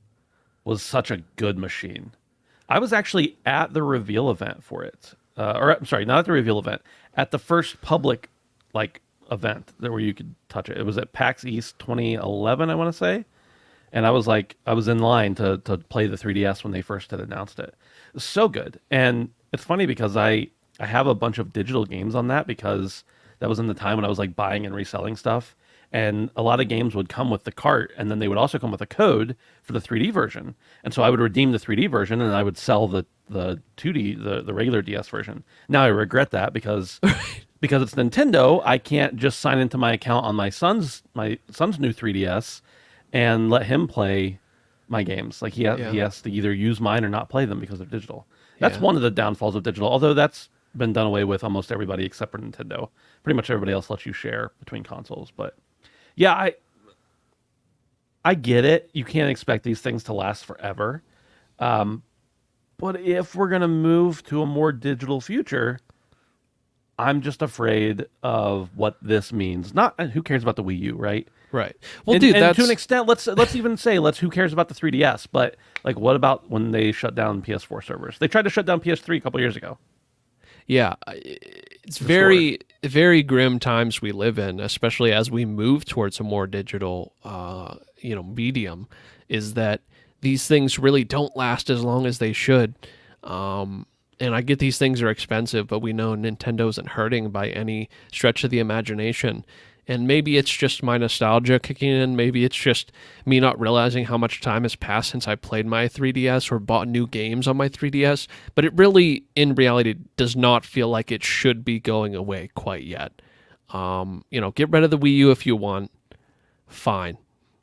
was such a good machine. I was actually at the reveal event for it. I'm sorry, not at the reveal event, at the first public event where you could touch it. It was at PAX East 2011, I want to say. And I was in line to play the 3DS when they first had announced it. It was so good. And it's funny because I have a bunch of digital games on that because that was in the time when I was like buying and reselling stuff. And a lot of games would come with the cart, and then they would also come with a code for the 3D version. And so I would redeem the 3D version, and I would sell the 2D, the regular DS version. Now I regret that because because it's Nintendo, I can't just sign into my account on my son's new 3DS and let him play my games. Like he Yeah. has to either use mine or not play them because they're digital. That's Yeah. one of the downfalls of digital. Although that's been done away with almost everybody except for Nintendo. Pretty much everybody else lets you share between consoles. But yeah, I get it. You can't expect these things to last forever. But if we're gonna move to a more digital future, I'm just afraid of what this means. Not who cares about the Wii U, right? Right. Well, And, dude, and that's to an extent, let's even say who cares about the 3DS? But like, what about when they shut down PS4 servers? They tried to shut down PS3 a couple years ago. yeah. It's very very grim times we live in, especially as we move towards a more digital, medium. Is that these things really don't last as long as they should. And I get these things are expensive, but we know Nintendo isn't hurting by any stretch of the imagination. And maybe it's just my nostalgia kicking in. Maybe it's just me not realizing how much time has passed since I played my 3DS or bought new games on my 3DS. But it really, in reality, does not feel like it should be going away quite yet. Get rid of the Wii U if you want. Fine.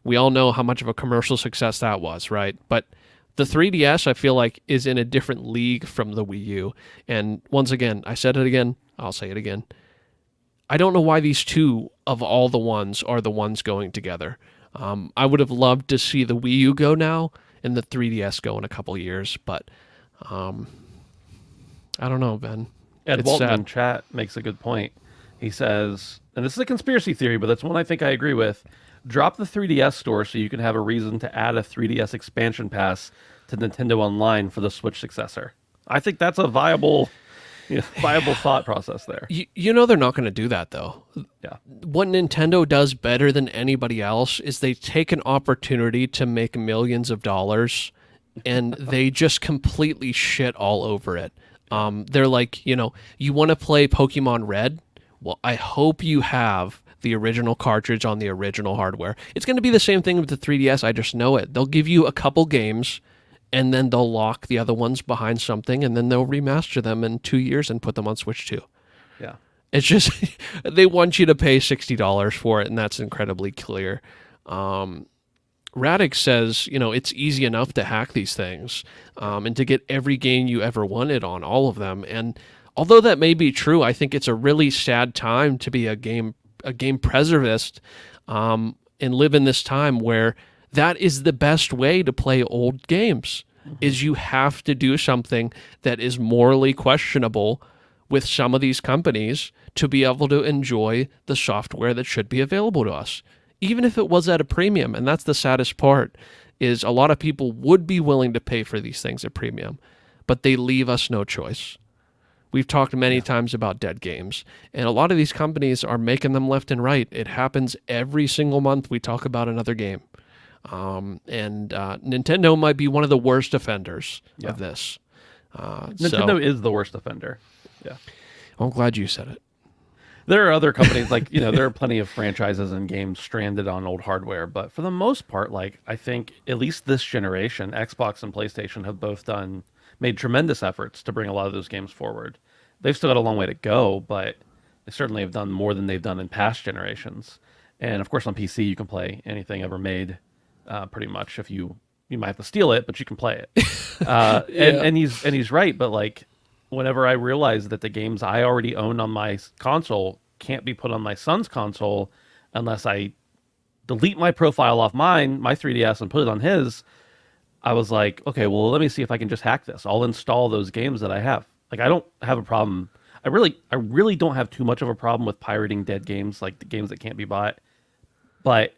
We all know how much of a commercial success that was, right? But the 3DS, I feel like, is in a different league from the Wii U. And once again, I said it again, I'll say it again. I don't know why these two of all the ones are the ones going together. I would have loved to see the Wii U go now and the 3DS go in a couple years, but I don't know, Ben. Ed It's Walton sad. in chat makes a good point. He says, and this is a conspiracy theory, but that's one I think I agree with. Drop the 3DS store so you can have a reason to add a 3DS expansion pass to Nintendo Online for the Switch successor. I think that's a viable thought process there. They're not going to do that, though. Yeah. What Nintendo does better than anybody else is they take an opportunity to make millions of dollars and they just completely shit all over it. They're like, you want to play Pokemon Red? Well, I hope you have the original cartridge on the original hardware. It's going to be the same thing with the 3DS. I just know it. They'll give you a couple games and then they'll lock the other ones behind something, and then they'll remaster them in 2 years and put them on Switch 2. Yeah. It's just, they want you to pay $60 for it, and that's incredibly clear. Radix says, it's easy enough to hack these things and to get every game you ever wanted on all of them. And although that may be true, I think it's a really sad time to be a game preservist and live in this time where that is the best way to play old games, is you have to do something that is morally questionable with some of these companies to be able to enjoy the software that should be available to us, even if it was at a premium. And that's the saddest part, is a lot of people would be willing to pay for these things at premium, but they leave us no choice. We've talked many times about dead games, and a lot of these companies are making them left and right. It happens every single month we talk about another game. Nintendo might be one of the worst offenders of this. Nintendo is the worst offender. Yeah. I'm glad you said it. There are other companies there are plenty of franchises and games stranded on old hardware, but for the most part, I think at least this generation, Xbox and PlayStation have both made tremendous efforts to bring a lot of those games forward. They've still got a long way to go, but they certainly have done more than they've done in past generations. And of course, on PC, you can play anything ever made, pretty much. If you might have to steal it, but you can play it. And he's right. But whenever I realize that the games I already own on my console can't be put on my son's console unless I delete my profile off my 3DS and put it on his, I was like, okay, well, let me see if I can just hack this. I'll install those games that I have. I don't have a problem. I really don't have too much of a problem with pirating dead games, like the games that can't be bought. But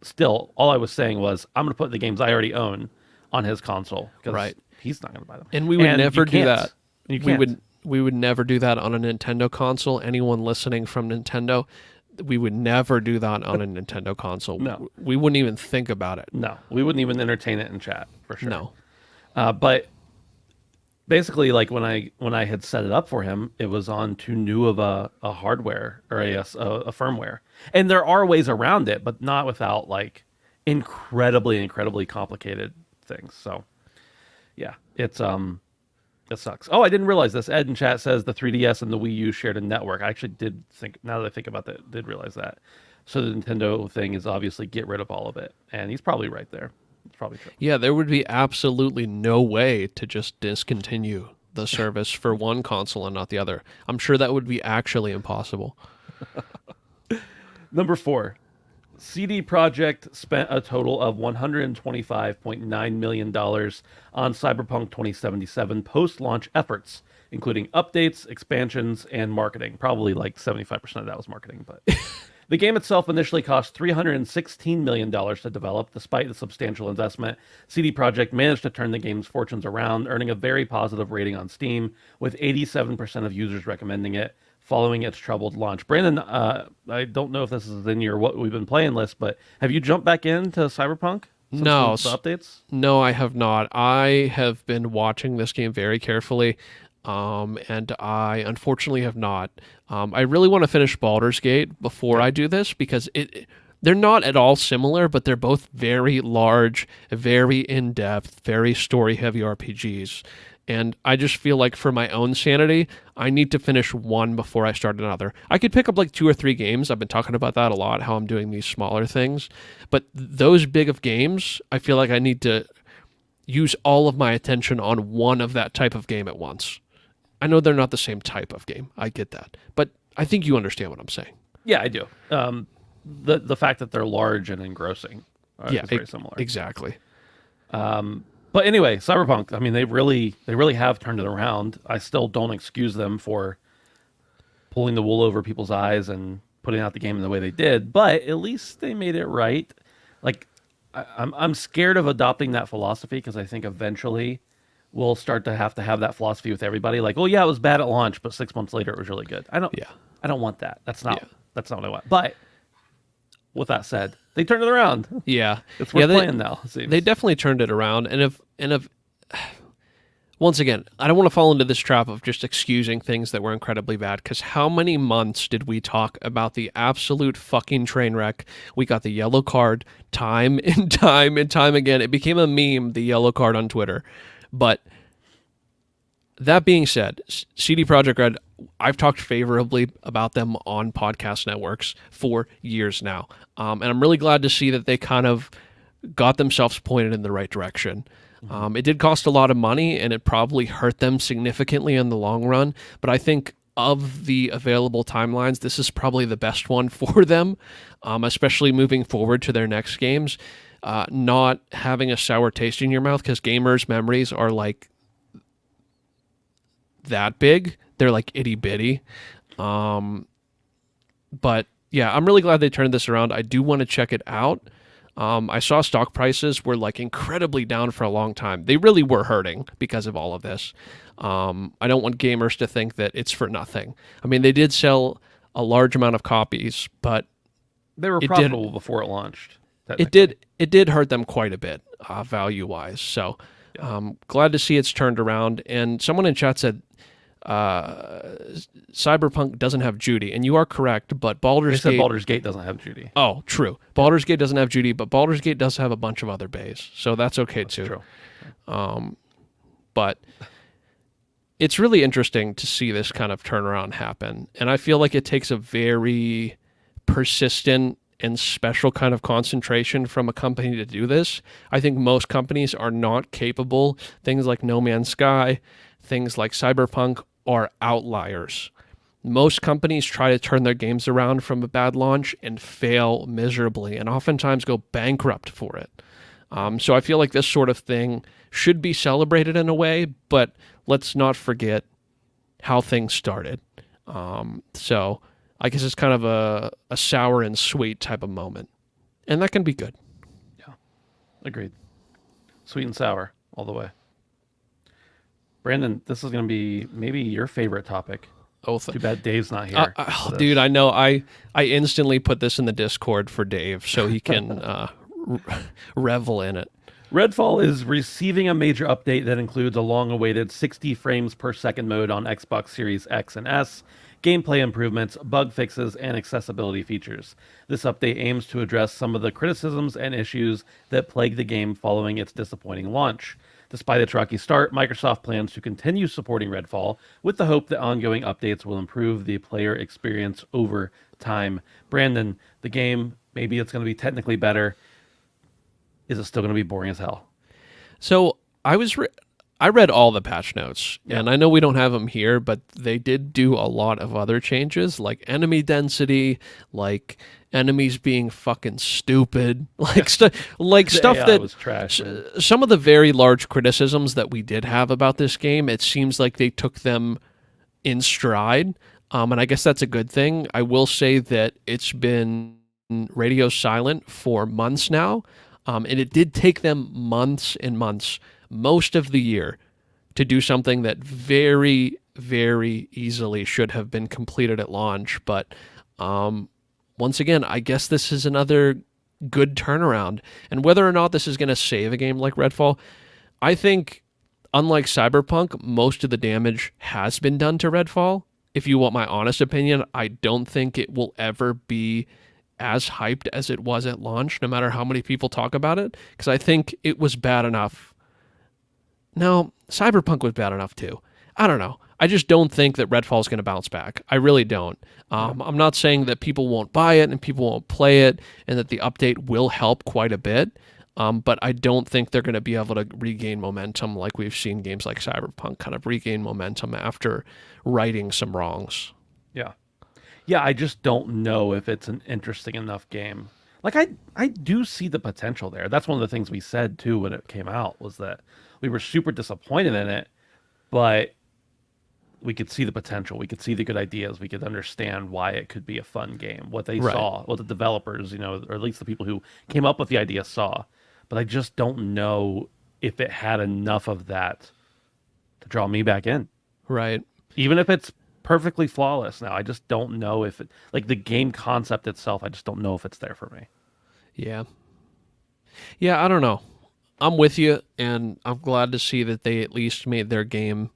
still, all I was saying was I'm going to put the games I already own on his console because he's not going to buy them. And we would never do that. We would never do that on a Nintendo console. Anyone listening from Nintendo, we would never do that on a Nintendo console. No. We wouldn't even think about it. No, we wouldn't even entertain it in chat, for sure. No. But basically, when I had set it up for him, it was on too new of a hardware or a firmware. And there are ways around it, but not without incredibly complicated things. So yeah, it's That sucks. Oh, I didn't realize this. Ed in chat says the 3DS and the Wii U shared a network. I actually did think, now that I think about that, did realize that. So the Nintendo thing is obviously get rid of all of it. And he's probably right there. It's probably true. Yeah, there would be absolutely no way to just discontinue the service for one console and not the other. I'm sure that would be actually impossible. Number 4. CD Projekt spent a total of $125.9 million on Cyberpunk 2077 post-launch efforts, including updates, expansions, and marketing. Probably like 75% of that was marketing, but the game itself initially cost $316 million to develop. Despite the substantial investment, CD Projekt managed to turn the game's fortunes around, earning a very positive rating on Steam, with 87% of users recommending it following its troubled launch. Brandon, I don't know if this is in your what we've been playing list, but have you jumped back into Cyberpunk since No, the updates? No, I have not. I have been watching this game very carefully, and I unfortunately have not. I really want to finish Baldur's Gate before I do this because they're not at all similar, but they're both very large, very in-depth, very story-heavy RPGs. And I just feel like for my own sanity, I need to finish one before I start another. I could pick up like 2 or 3 games. I've been talking about that a lot, how I'm doing these smaller things. But those big of games, I feel like I need to use all of my attention on one of that type of game at once. I know they're not the same type of game. I get that. But I think you understand what I'm saying. Yeah, I do. The fact that they're large and engrossing is very similar. Exactly. But anyway, Cyberpunk, I mean, they really have turned it around. I still don't excuse them for pulling the wool over people's eyes and putting out the game in the way they did, but at least they made it right. Like, I'm scared of adopting that philosophy because I think eventually we'll start to have that philosophy with everybody. Like, oh yeah, it was bad at launch, but 6 months later it was really good. I don't want that. That's not what I want. But with that said, they turned it around. Yeah, it's worth playing now. They definitely turned it around, and if once again, I don't want to fall into this trap of just excusing things that were incredibly bad. Because how many months did we talk about the absolute fucking train wreck? We got the yellow card time and time and time again. It became a meme, the yellow card on Twitter. But that being said, CD Projekt Red, I've talked favorably about them on podcast networks for years now. And I'm really glad to see that they kind of got themselves pointed in the right direction. It did cost a lot of money, and it probably hurt them significantly in the long run. But I think of the available timelines, this is probably the best one for them, especially moving forward to their next games. Not having a sour taste in your mouth, because gamers' memories are like that big. They're like itty bitty. But yeah, I'm really glad they turned this around. I do want to check it out. I saw stock prices were like incredibly down for a long time. They really were hurting because of all of this. I don't want gamers to think that it's for nothing. I mean, they did sell a large amount of copies, but they were profitable before it launched. It did hurt them quite a bit, value wise. So glad to see it's turned around. And someone in chat said Cyberpunk doesn't have Judy, and you are correct, but Baldur's Gate doesn't have Judy. Oh, true. Baldur's Gate doesn't have Judy, but Baldur's Gate does have a bunch of other bays, so that's okay too. True. But it's really interesting to see this kind of turnaround happen, and I feel like it takes a very persistent and special kind of concentration from a company to do this. I think most companies are not capable. Things like No Man's Sky, things like Cyberpunk are outliers. Most companies try to turn their games around from a bad launch and fail miserably, and oftentimes go bankrupt for it. So I feel like this sort of thing should be celebrated in a way, but let's not forget how things started. So I guess it's kind of a sour and sweet type of moment, and that can be good. Yeah, agreed. Sweet and sour all the way. Brandon, this is going to be maybe your favorite topic. Oh, too bad Dave's not here. Dude, I know. I instantly put this in the Discord for Dave so he can revel in it. Redfall is receiving a major update that includes a long-awaited 60 frames per second mode on Xbox Series X and S, gameplay improvements, bug fixes, and accessibility features. This update aims to address some of the criticisms and issues that plagued the game following its disappointing launch. Despite its rocky start, Microsoft plans to continue supporting Redfall with the hope that ongoing updates will improve the player experience over time. Brandon, the game, maybe it's going to be technically better. Is it still going to be boring as hell? So I read all the patch notes, and I know we don't have them here, but they did do a lot of other changes, like enemy density, like enemies being fucking stupid, like stuff that was trash. Some of the very large criticisms that we did have about this game, it seems like they took them in stride, and I guess that's a good thing. I will say that it's been radio silent for months now, and it did take them months and months, most of the year, to do something that very, very easily should have been completed at launch. But once again, I guess this is another good turnaround. And whether or not this is going to save a game like Redfall, I think, unlike Cyberpunk, most of the damage has been done to Redfall. If you want my honest opinion, I don't think it will ever be as hyped as it was at launch, no matter how many people talk about it, because I think it was bad enough. No, Cyberpunk was bad enough too. I don't know. I just don't think that Redfall is going to bounce back. I really don't. I'm not saying that people won't buy it and people won't play it and that the update will help quite a bit, but I don't think they're going to be able to regain momentum like we've seen games like Cyberpunk kind of regain momentum after righting some wrongs. Yeah. Yeah, I just don't know if it's an interesting enough game. Like, I do see the potential there. That's one of the things we said, too, when it came out, was that we were super disappointed in it, but we could see the potential. We could see the good ideas. We could understand why it could be a fun game, what they saw, what the developers, or at least the people who came up with the idea saw. But I just don't know if it had enough of that to draw me back in. Right. Even if it's perfectly flawless now, I just don't know if it, like the game concept itself, I just don't know if it's there for me. Yeah. Yeah, I don't know. I'm with you, and I'm glad to see that they at least made their game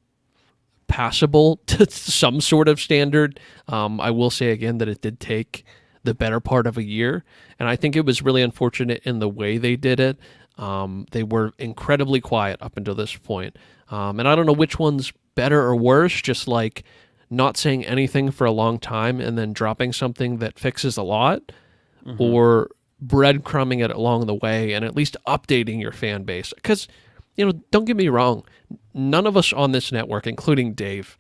passable to some sort of standard. I will say again that it did take the better part of a year, and I think it was really unfortunate in the way they did it. They were incredibly quiet up until this point, and I don't know which one's better or worse, just like not saying anything for a long time and then dropping something that fixes a lot, or breadcrumbing it along the way and at least updating your fan base. Because, don't get me wrong, none of us on this network, including Dave,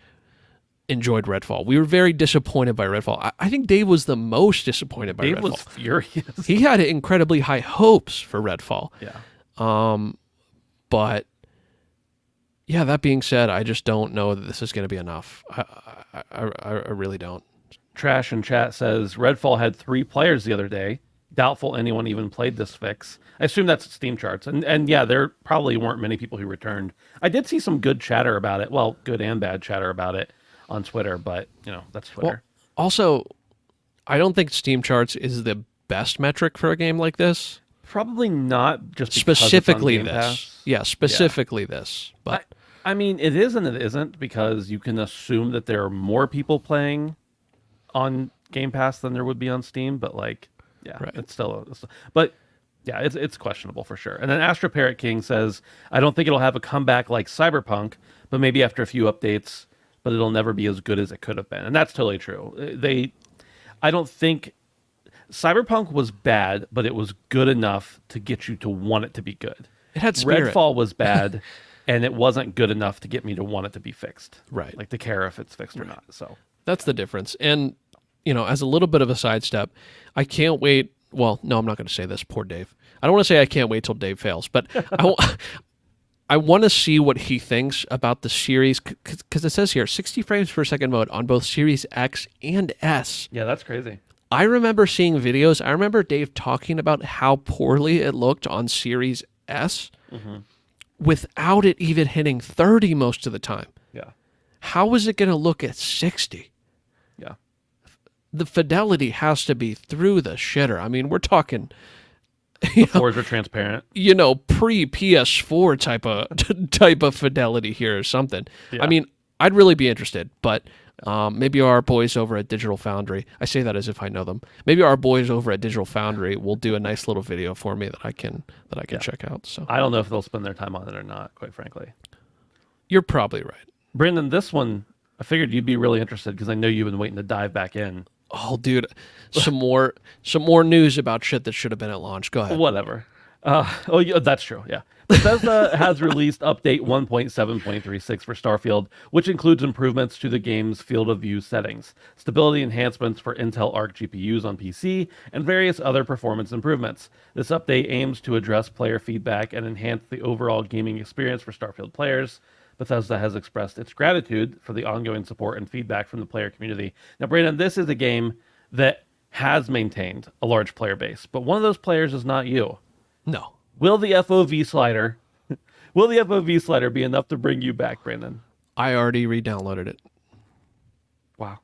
enjoyed Redfall. We were very disappointed by Redfall. I think Dave was the most disappointed by Redfall. Dave was furious. He had incredibly high hopes for Redfall. Yeah. But yeah, that being said, I just don't know that this is going to be enough. I really don't. Trash in chat says Redfall had 3 players the other day. Doubtful anyone even played this fix. I assume that's Steam charts. And yeah, there probably weren't many people who returned. I did see some good chatter about it. Well, good and bad chatter about it on Twitter, but, that's Twitter. Well, also, I don't think Steam charts is the best metric for a game like this. Probably not just specifically this. Pass. Yeah, specifically this. But I mean, it is and it isn't, because you can assume that there are more people playing on Game Pass than there would be on Steam, but it's still, but yeah, it's questionable for sure. And then Astro Parrot King says, I don't think it'll have a comeback like Cyberpunk, but maybe after a few updates, but it'll never be as good as it could have been. And that's totally true. I don't think Cyberpunk was bad, but it was good enough to get you to want it to be good. It had spirit. Redfall was bad, and it wasn't good enough to get me to want it to be fixed. Right. Like to care if it's fixed or not. So that's the difference. And, as a little bit of a sidestep, I can't wait. Well, no, I'm not going to say this. Poor Dave. I don't want to say I can't wait till Dave fails, but I want to see what he thinks about the series, because it says here 60 frames per second mode on both Series X and S. Yeah, that's crazy. I remember seeing videos. I remember Dave talking about how poorly it looked on Series S without it even hitting 30 most of the time. Yeah. How is it going to look at 60? Yeah. The fidelity has to be through the shitter. I mean, we're talking... The floors are transparent. Pre PS4 type of fidelity here or something. Yeah. I mean, I'd really be interested, but maybe our boys over at Digital Foundry, I say that as if I know them. Maybe our boys over at Digital Foundry will do a nice little video for me that I can check out. So I don't know if they'll spend their time on it or not, quite frankly. You're probably right. Brandon, this one, I figured you'd be really interested because I know you've been waiting to dive back in. Oh, dude, some more news about shit that should have been at launch. Go ahead. Whatever. Yeah, that's true. Yeah. Bethesda has released update 1.7.36 for Starfield, which includes improvements to the game's field of view settings, stability enhancements for Intel Arc GPUs on PC, and various other performance improvements. This update aims to address player feedback and enhance the overall gaming experience for Starfield players. Bethesda has expressed its gratitude for the ongoing support and feedback from the player community. Now, Brandon, this is a game that has maintained a large player base, but one of those players is not you. No. Will the FOV slider be enough to bring you back, Brandon? I already re-downloaded it. Wow.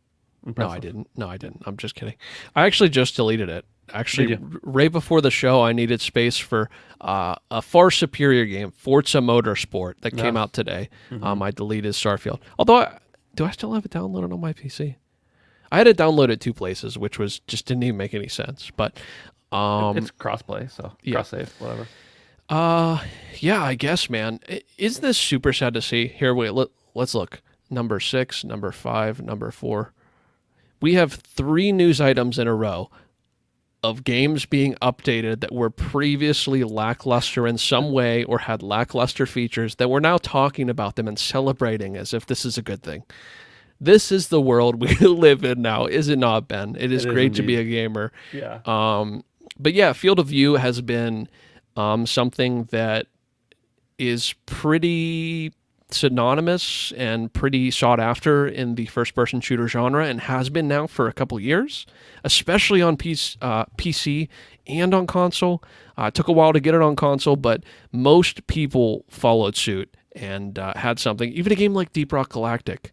Impressive. No, I didn't. I'm just kidding. I actually just deleted it. Actually, right before the show, I needed space for a far superior game, Forza Motorsport, that came out today. I deleted Starfield. Although, do I still have it downloaded on my PC? I had it downloaded 2 places, which just didn't even make any sense. But it's crossplay, so cross-save, whatever. Yeah, I guess, man. Is this super sad to see? Here, wait, let's look. Number 6, number 5, number 4. We have 3 news items in a row of games being updated that were previously lackluster in some way or had lackluster features that we're now talking about them and celebrating as if this is a good thing. This is the world we live in now, is it not, Ben? It is great to be a gamer. Yeah. But yeah, field of view has been something that is pretty synonymous and pretty sought after in the first-person shooter genre and has been now for a couple years, especially on PC and on console. It took a while to get it on console, but most people followed suit and had something, even a game like Deep Rock Galactic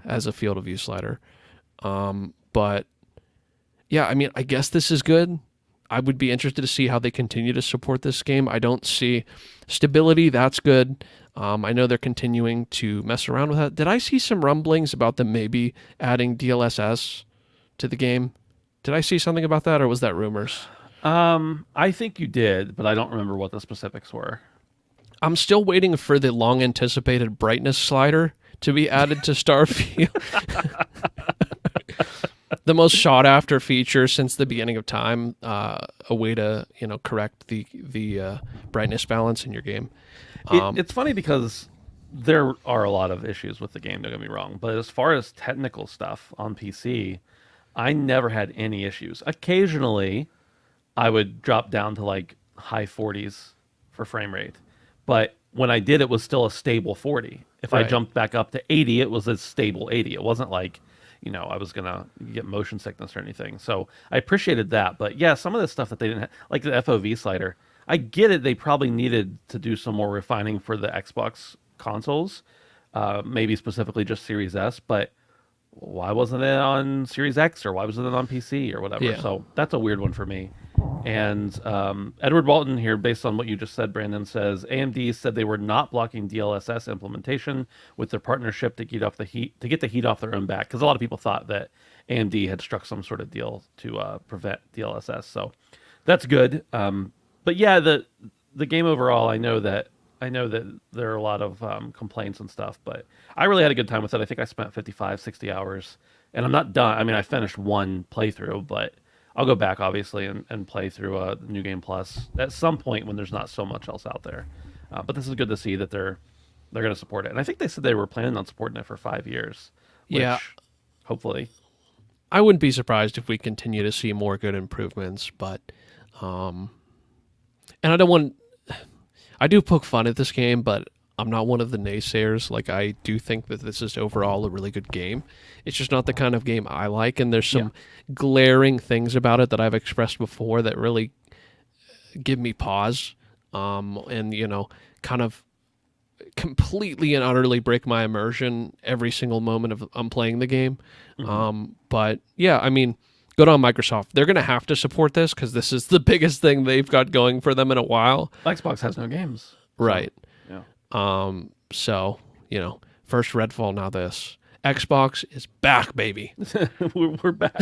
as a field of view slider. But yeah, I mean, I guess this is good. I would be interested to see how they continue to support this game. I don't see stability. That's good. I know they're continuing to mess around with that. Did I see some rumblings about them maybe adding DLSS to the game? Did I see something about that, or was that rumors? I think you did, but I don't remember what the specifics were. I'm still waiting for the long-anticipated brightness slider to be added to Starfield. The most sought-after feature since the beginning of time, a way to correct the brightness balance in your game. It's funny because there are a lot of issues with the game, don't get me wrong, but as far as technical stuff on PC, I never had any issues. Occasionally, I would drop down to like high 40s for frame rate, but when I did, it was still a stable 40. If I jumped back up to 80, it was a stable 80. It wasn't like I was going to get motion sickness or anything. So I appreciated that. But yeah, some of the stuff that they didn't have, like the FOV slider, I get it. They probably needed to do some more refining for the Xbox consoles, maybe specifically just Series S, but why wasn't it on Series X or why wasn't it on PC or whatever? Yeah. So that's a weird one for me. And Edward Walton here, based on what you just said, Brandon, says AMD said they were not blocking DLSS implementation with their partnership to get the heat off their own back, because a lot of people thought that AMD had struck some sort of deal to prevent DLSS. So that's good. But yeah, the game overall, I know that there are a lot of complaints and stuff, but I really had a good time with it. I think I spent 55, 60 hours, and I'm not done. I mean, I finished one playthrough, but I'll go back, obviously, and play through New Game Plus at some point when there's not so much else out there. But this is good to see that they're going to support it. And I think they said they were planning on supporting it for 5 years. Which, hopefully. I wouldn't be surprised if we continue to see more good improvements, but... and I do poke fun at this game, but I'm not one of the naysayers. Like, I do think that this is overall a really good game. It's just not the kind of game I like, and there's some glaring things about it that I've expressed before that really give me pause, and, kind of completely and utterly break my immersion every single moment of I'm playing the game. But, yeah, I mean... Good on Microsoft. They're going to have to support this because this is the biggest thing they've got going for them in a while. Xbox has no games. Right. Yeah. So, First Redfall, now this. Xbox is back, baby. We're back.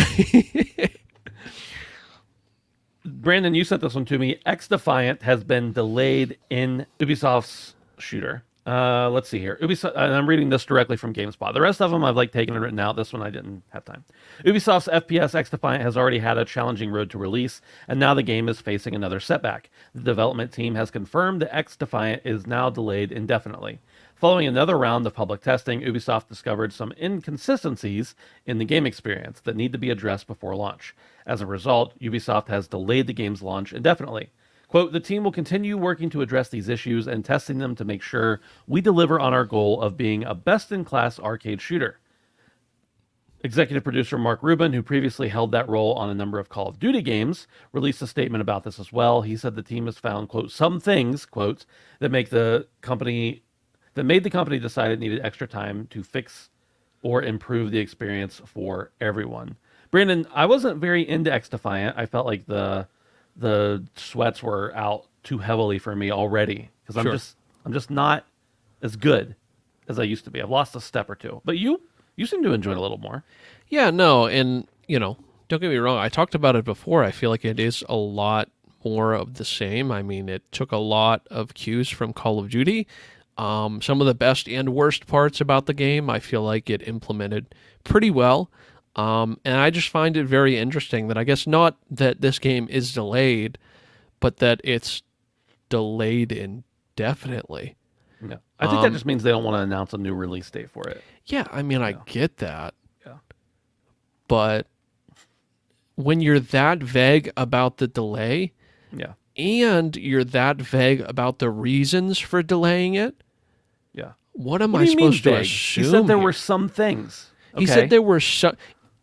Brandon, you sent this one to me. XDefiant has been delayed in Ubisoft's shooter. Let's see here. Ubisoft, and I'm reading this directly from GameSpot. The rest of them I've taken and written out. This one I didn't have time. Ubisoft's FPS XDefiant has already had a challenging road to release, and now the game is facing another setback. The development team has confirmed that XDefiant is now delayed indefinitely. Following another round of public testing, Ubisoft discovered some inconsistencies in the game experience that need to be addressed before launch. As a result, Ubisoft has delayed the game's launch indefinitely. Quote, the team will continue working to address these issues and testing them to make sure we deliver on our goal of being a best-in-class arcade shooter. Executive producer Mark Rubin, who previously held that role on a number of Call of Duty games, released a statement about this as well. He said the team has found, quote, some things, quote, that made the company decide it needed extra time to fix or improve the experience for everyone. Brandon, I wasn't very into XDefiant. I felt like the sweats were out too heavily for me already because I'm just not as good as I used to be. I've lost a step or two. But you seem to enjoy it a little more. Yeah, no, and don't get me wrong. I talked about it before. I feel like it is a lot more of the same. I mean, it took a lot of cues from Call of Duty. Some of the best and worst parts about the game, I feel like it implemented pretty well. And I just find it very interesting that I guess not that this game is delayed, but that it's delayed indefinitely. Yeah. I think that just means they don't want to announce a new release date for it. Yeah, I mean, I get that. Yeah. But when you're that vague about the delay, and you're that vague about the reasons for delaying it, what am I supposed to assume? He said there were some things. Okay. He said there were some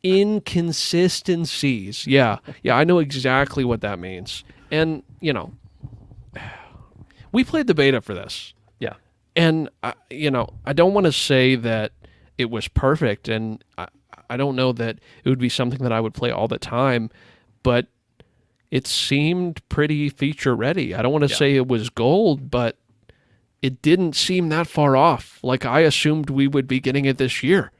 inconsistencies. Yeah, I know exactly what that means. And, we played the beta for this. Yeah. And, I don't want to say that it was perfect, and I don't know that it would be something that I would play all the time, but it seemed pretty feature ready. I don't want to say it was gold, but it didn't seem that far off. Like I assumed we would be getting it this year.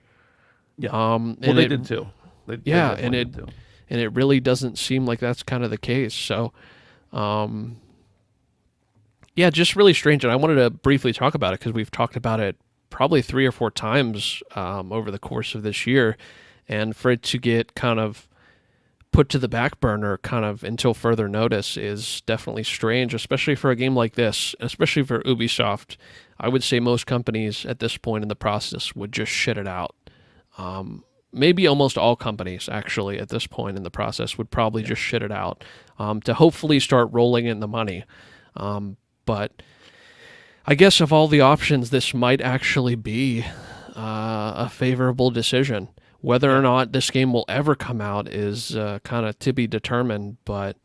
Yeah. Well, they did too. And it really doesn't seem like that's kind of the case. So, just really strange. And I wanted to briefly talk about it because we've talked about it probably 3 or 4 times over the course of this year, and for it to get kind of put to the back burner kind of until further notice is definitely strange, especially for a game like this, especially for Ubisoft. I would say most companies at this point in the process would just shit it out. Maybe almost all companies actually at this point in the process would probably just shit it out to hopefully start rolling in the money. But I guess of all the options, this might actually be a favorable decision. Whether or not this game will ever come out is kind of to be determined, but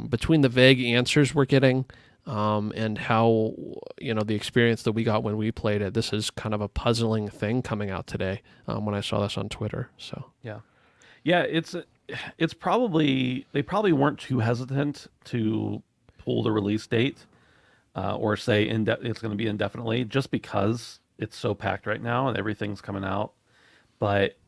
between the vague answers we're getting and how, the experience that we got when we played it, this is kind of a puzzling thing coming out today when I saw this on Twitter. So it's probably, they probably weren't too hesitant to pull the release date or say it's going to be indefinitely just because it's so packed right now and everything's coming out. But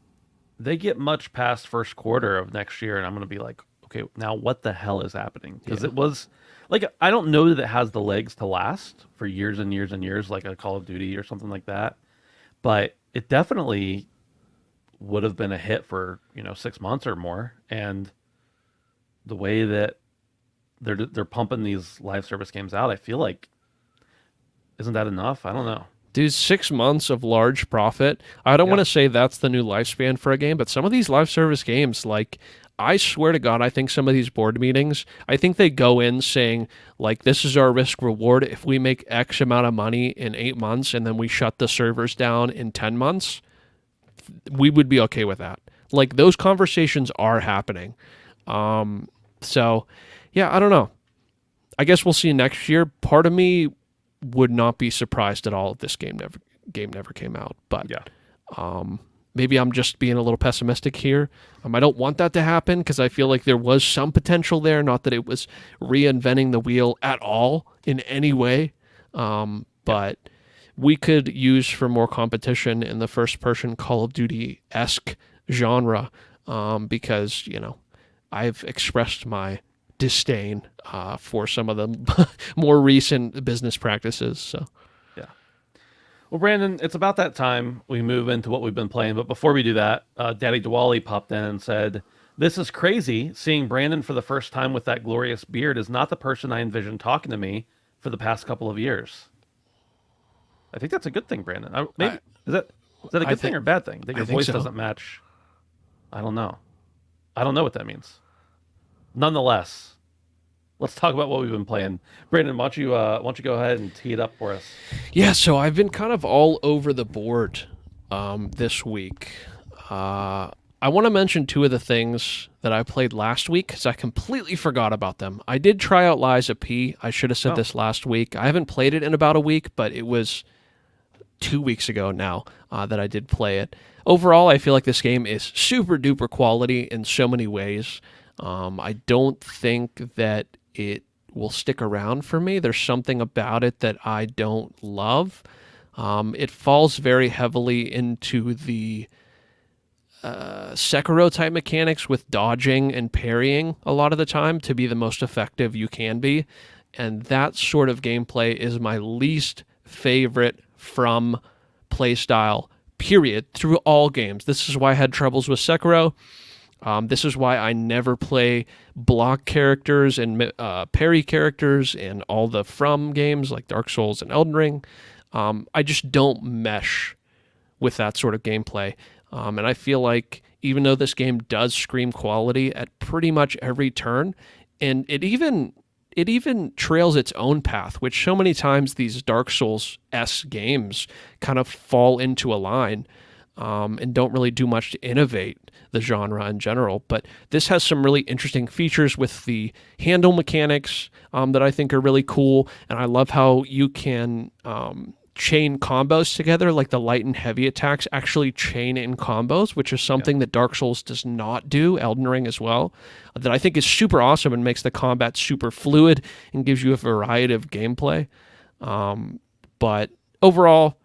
they get much past first quarter of next year, and I'm going to be like, okay, now what the hell is happening? Because it was like, I don't know that it has the legs to last for years and years and years, like a Call of Duty or something like that. But it definitely would have been a hit for 6 months or more. And the way that they're pumping these live service games out, I feel like, isn't that enough? I don't know. Dude, 6 months of large profit. I don't want to say that's the new lifespan for a game, but some of these live service games, like, I swear to God, I think some of these board meetings, I think they go in saying, like, this is our risk reward. If we make X amount of money in 8 months and then we shut the servers down in 10 months, we would be okay with that. Like, those conversations are happening. So, I don't know. I guess we'll see next year. Part of me would not be surprised at all if this game never came out. But maybe I'm just being a little pessimistic here. I don't want that to happen because I feel like there was some potential there. Not that it was reinventing the wheel at all in any way. But we could use for more competition in the first-person Call of Duty-esque genre, because, I've expressed my disdain for some of the more recent business practices. So, yeah. Well, Brandon, it's about that time we move into what we've been playing. But before we do that, Daddy Diwali popped in and said, "This is crazy. Seeing Brandon for the first time with that glorious beard is not the person I envisioned talking to me for the past couple of years." I think that's a good thing, Brandon. Is that a good thing or a bad thing? That your voice doesn't match? I don't know. I don't know what that means. Nonetheless, let's talk about what we've been playing. Brandon, why don't you go ahead and tee it up for us? Yeah, so I've been kind of all over the board this week. I want to mention two of the things that I played last week because I completely forgot about them. I did try out Lies of P. I should have said this last week. I haven't played it in about a week, but it was 2 weeks ago now that I did play it. Overall, I feel like this game is super duper quality in so many ways. I don't think that it will stick around for me. There's something about it that I don't love. It falls very heavily into the Sekiro type mechanics with dodging and parrying a lot of the time to be the most effective you can be. And that sort of gameplay is my least favorite from playstyle, period, through all games. This is why I had troubles with Sekiro. This is why I never play block characters and parry characters in all the From games like Dark Souls and Elden Ring. I just don't mesh with that sort of gameplay. And I feel like even though this game does scream quality at pretty much every turn, and it even trails its own path, which so many times these Dark Souls-esque games kind of fall into a line and don't really do much to innovate the genre in general. But this has some really interesting features with the handle mechanics that I think are really cool. And I love how you can chain combos together, like the light and heavy attacks actually chain in combos, which is something that Dark Souls does not do, Elden Ring as well, that I think is super awesome and makes the combat super fluid and gives you a variety of gameplay. But overall,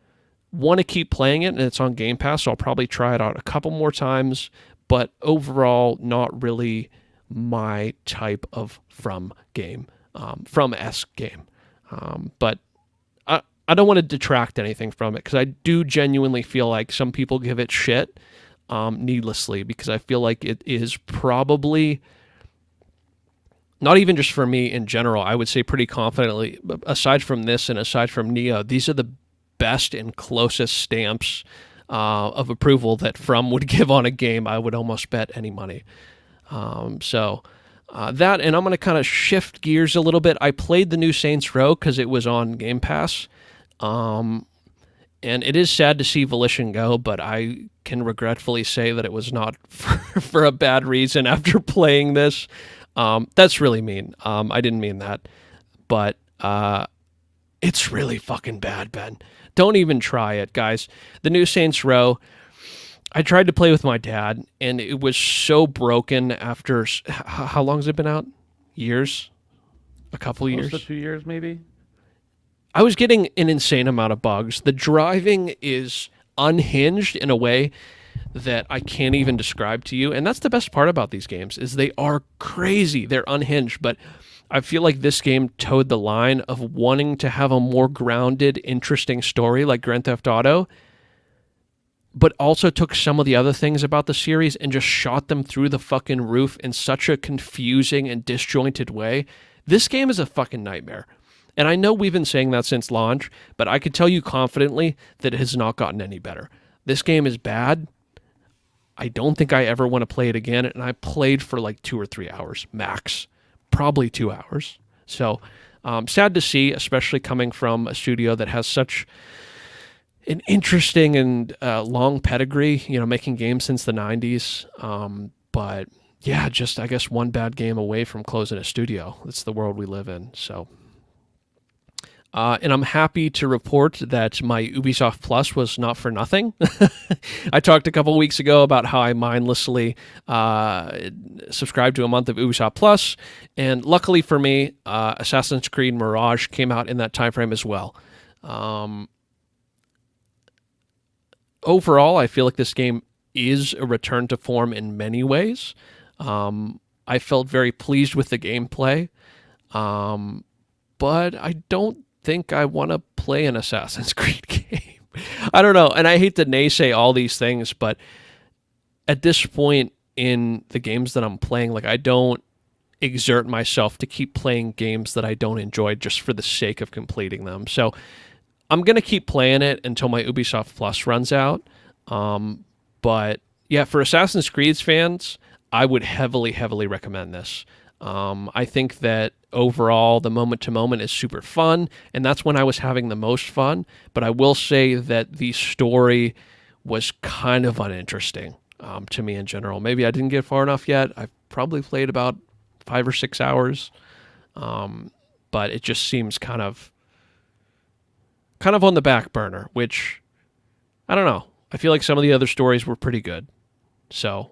want to keep playing it, and it's on Game Pass, so I'll probably try it out a couple more times, but overall, not really my type of From-esque game. But I don't want to detract anything from it because I do genuinely feel like some people give it shit needlessly, because I feel like it is probably, not even just for me in general, I would say pretty confidently, aside from this and aside from Neo, these are the best and closest stamps of approval that From would give on a game. I would almost bet any money. That, and I'm going to kind of shift gears a little bit. I played the new Saints Row because it was on Game Pass. And it is sad to see Volition go, but I can regretfully say that it was not for a bad reason after playing this. That's really mean. I didn't mean that. But it's really fucking bad, Ben. Don't even try it, guys. The new Saints Row, I tried to play with my dad, and it was so broken after... How long has it been out? Years? A couple years? Close to 2 years, maybe? I was getting an insane amount of bugs. The driving is unhinged in a way that I can't even describe to you. And that's the best part about these games, is they are crazy. They're unhinged. But I feel like this game towed the line of wanting to have a more grounded, interesting story like Grand Theft Auto, but also took some of the other things about the series and just shot them through the fucking roof in such a confusing and disjointed way. This game is a fucking nightmare. And I know we've been saying that since launch, but I could tell you confidently that it has not gotten any better. This game is bad. I don't think I ever want to play it again, and I played for like 2 or 3 hours, max. Probably 2 hours. So, sad to see, especially coming from a studio that has such an interesting and long pedigree, making games since the 90s. But yeah, just, I guess, one bad game away from closing a studio. It's the world we live in, so... and I'm happy to report that my Ubisoft Plus was not for nothing. I talked a couple weeks ago about how I mindlessly subscribed to a month of Ubisoft Plus, and luckily for me, Assassin's Creed Mirage came out in that time frame as well. overall, I feel like this game is a return to form in many ways. I felt very pleased with the gameplay, but I don't think I want to play an Assassin's Creed game. I don't know, and I hate to naysay all these things, but at this point in the games that I'm playing, like I don't exert myself to keep playing games that I don't enjoy just for the sake of completing them. So I'm going to keep playing it until my Ubisoft Plus runs out. But yeah, for Assassin's Creed fans, I would heavily, heavily recommend this. I think that overall, the moment to moment is super fun, and that's when I was having the most fun. But I will say that the story was kind of uninteresting to me in general. Maybe I didn't get far enough yet. I've probably played about 5 or 6 hours, but it just seems kind of on the back burner, which I don't know. I feel like some of the other stories were pretty good. So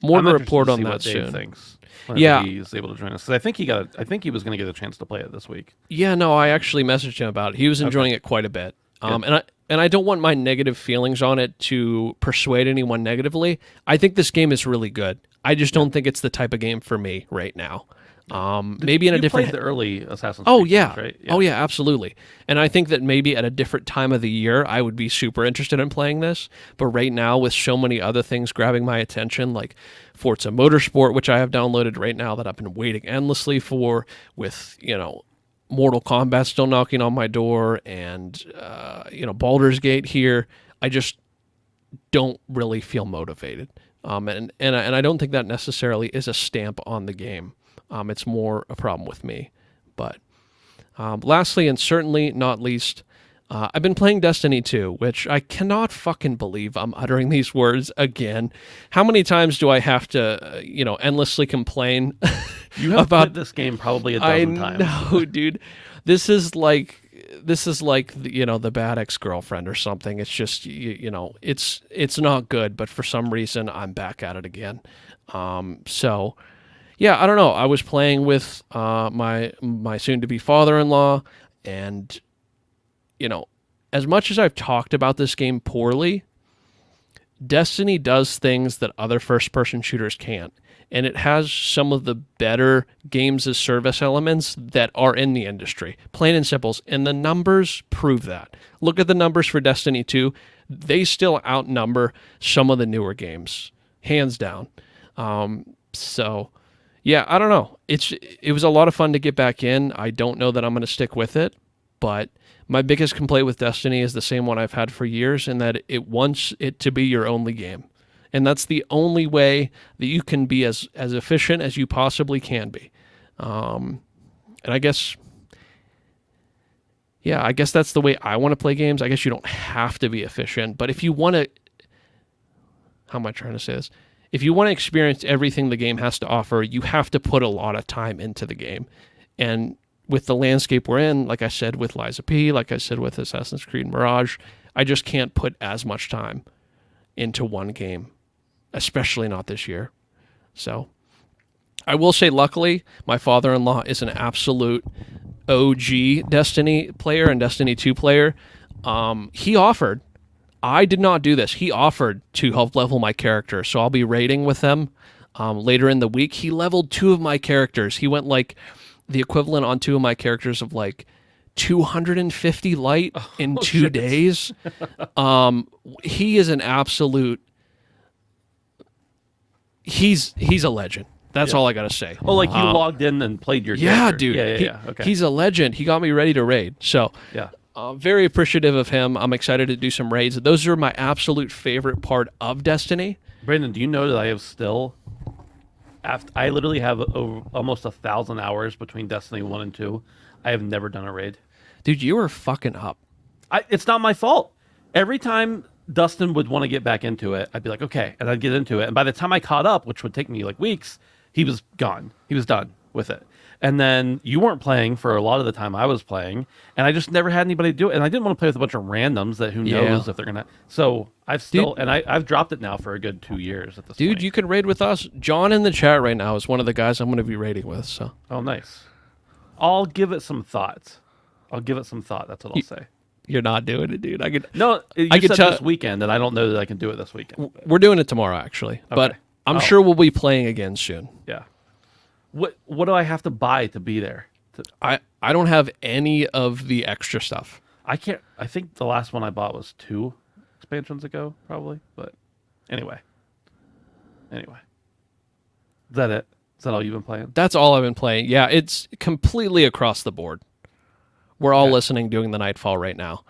more to report on that soon. Thinks yeah, he's able to join us. I think he was going to get a chance to play it this week. Yeah, no, I actually messaged him about it. He was enjoying it quite a bit. And I don't want my negative feelings on it to persuade anyone negatively. I think this game is really good. I just don't think it's the type of game for me right now. Maybe in a different. You played the early Assassin's Creed. Oh yeah, games, right? Oh yeah, absolutely. And I think that maybe at a different time of the year, I would be super interested in playing this. But right now, with so many other things grabbing my attention, like Forza Motorsport, which I have downloaded right now, that I've been waiting endlessly for, with Mortal Kombat still knocking on my door, and Baldur's Gate here, I just don't really feel motivated. And I don't think that necessarily is a stamp on the game. It's more a problem with me. But lastly, and certainly not least, I've been playing Destiny 2, which I cannot fucking believe I'm uttering these words again. How many times do I have to, endlessly complain you have about this game probably a dozen times. I know, dude. This is like the bad ex-girlfriend or something. It's just it's not good, but for some reason I'm back at it again. So yeah, I don't know. I was playing with my soon-to-be father-in-law, and as much as I've talked about this game poorly, Destiny does things that other first-person shooters can't. And it has some of the better games as service elements that are in the industry. Plain and simple. And the numbers prove that. Look at the numbers for Destiny 2. They still outnumber some of the newer games. Hands down. So, yeah, I don't know. It was a lot of fun to get back in. I don't know that I'm going to stick with it. But my biggest complaint with Destiny is the same one I've had for years, in that it wants it to be your only game. And that's the only way that you can be as efficient as you possibly can be. And I guess that's the way I want to play games. I guess you don't have to be efficient, but if you want to, how am I trying to say this? If you want to experience everything the game has to offer, you have to put a lot of time into the game. And with the landscape we're in, like I said with Lies of P, like I said with Assassin's Creed Mirage, I just can't put as much time into one game. Especially not this year. So I will say, luckily, my father-in-law is an absolute OG Destiny player and Destiny 2 player. He offered, I did not do this, he offered to help level my character. So I'll be raiding with them later in the week. He leveled 2 of my characters. He went like the equivalent on 2 of my characters of like 250 light in 2 days. He is an absolute... He's a legend. That's all I gotta say. Oh, like you logged in and played your character. Yeah, dude. Yeah. Okay. He's a legend. He got me ready to raid. So yeah, very appreciative of him. I'm excited to do some raids. Those are my absolute favorite part of Destiny. Brandon, do you know that I have still... I literally have almost 1,000 hours between Destiny 1 and 2. I have never done a raid. Dude, you were fucking up. It's not my fault. Every time Dustin would want to get back into it, I'd be like, okay, and I'd get into it. And by the time I caught up, which would take me like weeks, he was gone. He was done with it. And then you weren't playing for a lot of the time I was playing, and I just never had anybody do it. And I didn't want to play with a bunch of randoms that who knows if they're gonna. So I've still, and I've dropped it now for a good 2 years at this point. Dude, you can raid with us. John in the chat right now is one of the guys I'm going to be raiding with. So. Oh, nice. I'll give it some thought. That's what I'll say. You're not doing it, dude. No, you I could said tell this weekend, and I don't know that I can do it this weekend. we're doing it tomorrow, actually. But Okay. I'm sure we'll be playing again soon. Yeah. What do I have to buy to be there? I don't have any of the extra stuff. I can't. I think the last one I bought was 2 expansions ago, probably. But anyway. Is that it? Is that all you've been playing? That's all I've been playing. Yeah, it's completely across the board. We're all listening, doing the Nightfall right now.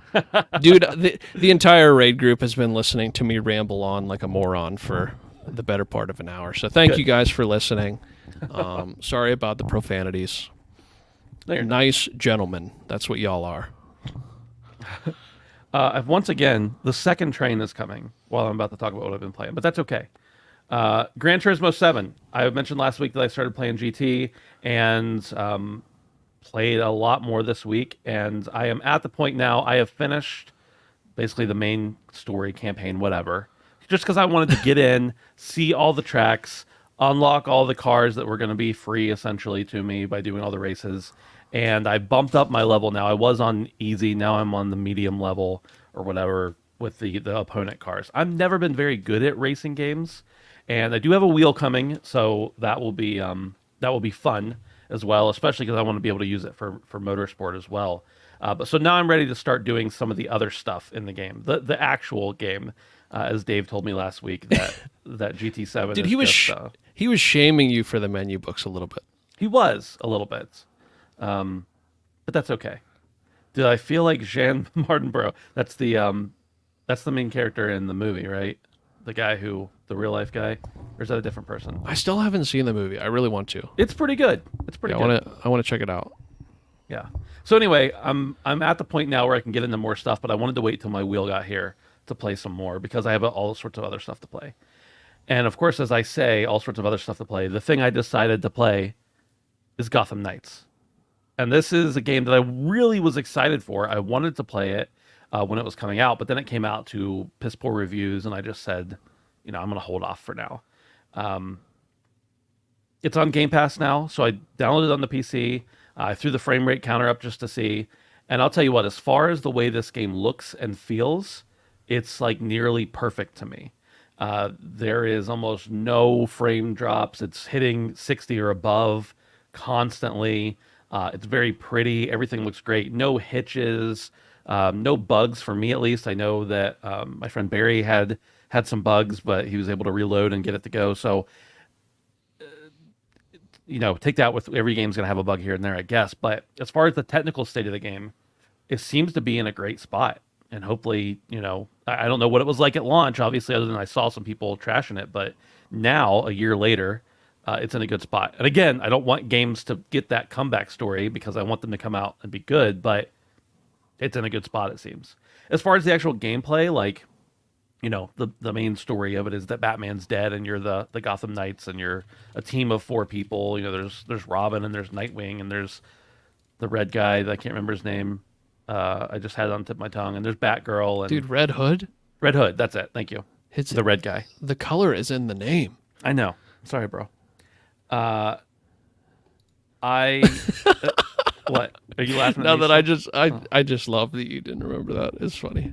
Dude, the entire raid group has been listening to me ramble on like a moron for the better part of an hour. So thank you guys for listening. Sorry about the profanities. They're nice gentlemen. That's what y'all are. Once again, the second train is coming while I'm about to talk about what I've been playing, but that's okay. Gran Turismo 7. I mentioned last week that I started playing GT and played a lot more this week, and I am at the point now, I have finished basically the main story, campaign, whatever, just because I wanted to get in, see all the tracks, unlock all the cars that were going to be free essentially to me by doing all the races, and I bumped up my level now. I was on easy, now I'm on the medium level or whatever with the opponent cars. I've never been very good at racing games, and I do have a wheel coming, so that will be fun as well, especially because I want to be able to use it for motorsport as well. But so now I'm ready to start doing some of the other stuff in the game, the actual game, as Dave told me last week that GT7. Dude, is he was shaming you for the menu books a little bit. He was a little bit, but that's okay. Did I feel like Jean Martinborough? That's the main character in the movie, right? The guy the real life guy, or is that a different person? I still haven't seen the movie. I really want to. It's pretty good. It's pretty good. I want to check it out. Yeah. So anyway, I'm at the point now where I can get into more stuff, but I wanted to wait till my wheel got here to play some more because I have all sorts of other stuff to play. And of course, as I say, all sorts of other stuff to play. The thing I decided to play is Gotham Knights. And this is a game that I really was excited for. I wanted to play it when it was coming out, but then it came out to piss poor reviews, and I just said, I'm going to hold off for now. It's on Game Pass now, so I downloaded it on the PC. I threw the frame rate counter up just to see. And I'll tell you what, as far as the way this game looks and feels, it's like nearly perfect to me. There is almost no frame drops. It's hitting 60 or above constantly. It's very pretty. Everything looks great. No hitches, no bugs for me at least. I know that my friend Barry had some bugs, but he was able to reload and get it to go. So, take that with every game's going to have a bug here and there, I guess. But as far as the technical state of the game, it seems to be in a great spot. And hopefully, I don't know what it was like at launch, obviously, other than I saw some people trashing it. But now, a year later, it's in a good spot. And again, I don't want games to get that comeback story because I want them to come out and be good. But it's in a good spot, it seems. As far as the actual gameplay, like, the main story of it is that Batman's dead and you're the Gotham Knights and you're a team of 4 people. There's Robin and there's Nightwing and there's the red guy that I can't remember his name. I just had it on the tip of my tongue, and there's Batgirl and Dude, Red Hood? Red Hood, that's it. Thank you. It's the red guy. The color is in the name. I know. Sorry, bro. What? Are you laughing at now me? That I just love that you didn't remember that. It's funny.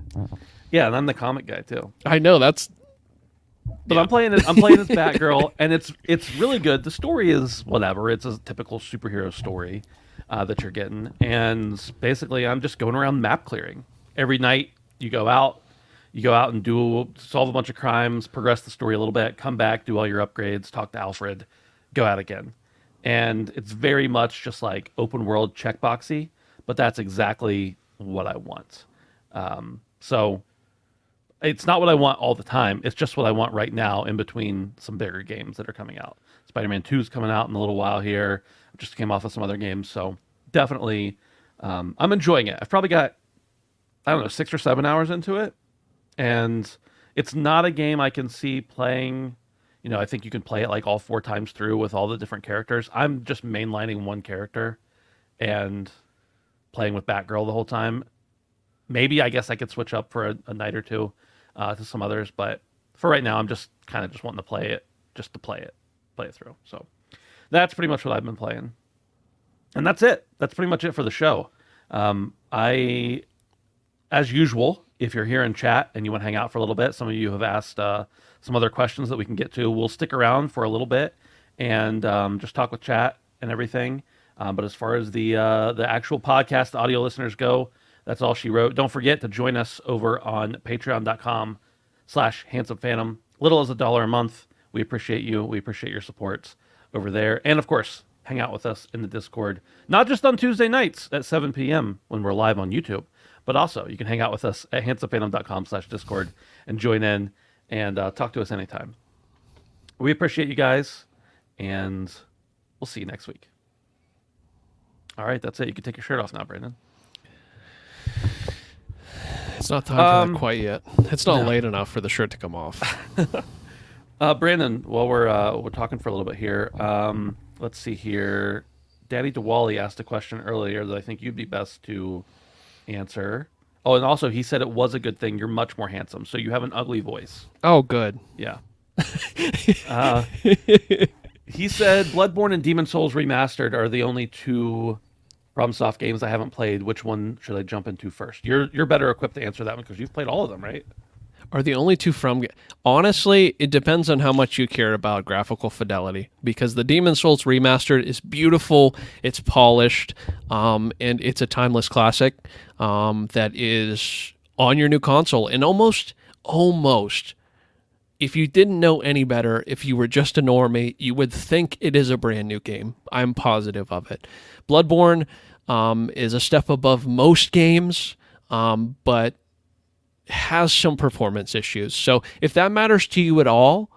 Yeah, and I'm the comic guy too. I know but I'm playing as Batgirl, and it's really good. The story is whatever. It's a typical superhero story that you're getting, and basically I'm just going around map clearing. Every night you go out and solve a bunch of crimes, progress the story a little bit, come back, do all your upgrades, talk to Alfred, go out again. And it's very much just like open world checkboxy, but that's exactly what I want. So it's not what I want all the time. It's just what I want right now in between some bigger games that are coming out. Spider-Man 2 is coming out in a little while here. I just came off of some other games. So definitely, I'm enjoying it. I've probably got, 6 or 7 hours into it. And it's not a game I can see playing. I think you can play it like all 4 times through with all the different characters. I'm just mainlining one character and playing with Batgirl the whole time. Maybe I guess I could switch up for a night or two to some others, but for right now, I'm just kind of just wanting to play it, just to play it through. So that's pretty much what I've been playing, and that's it. That's pretty much it for the show. I as usual, if you're here in chat and you want to hang out for a little bit, some of you have asked some other questions that we can get to. We'll stick around for a little bit and just talk with chat and everything. But as far as the actual podcast, the audio listeners go, that's all she wrote. Don't forget to join us over on patreon.com/handsomephantom. Little as $1 a month. We appreciate you. We appreciate your support over there. And of course, hang out with us in the Discord, not just on Tuesday nights at 7 p.m. when we're live on YouTube, but also you can hang out with us at handsomephantom.com/Discord and join in and talk to us anytime. We appreciate you guys, and we'll see you next week. All right, that's it. You can take your shirt off now, Brandon. It's not time for that quite yet. It's not late enough for the shirt to come off. Brandon, while we're talking for a little bit here, let's see here. Daddy DeWally asked a question earlier that I think you'd be best to answer. Oh, and also he said it was a good thing. You're much more handsome, so you have an ugly voice. Oh, good. Yeah. He said Bloodborne and Demon Souls Remastered are the only two FromSoft games I haven't played. Which one should I jump into first? You're better equipped to answer that one because you've played all of them, right? Are the only two from... Honestly, it depends on how much you care about graphical fidelity, because the Demon Souls Remastered is beautiful, it's polished, and it's a timeless classic that is on your new console. And almost, if you didn't know any better, if you were just a normie, you would think it is a brand new game. I'm positive of it. Bloodborne is a step above most games, but has some performance issues. So if that matters to you at all,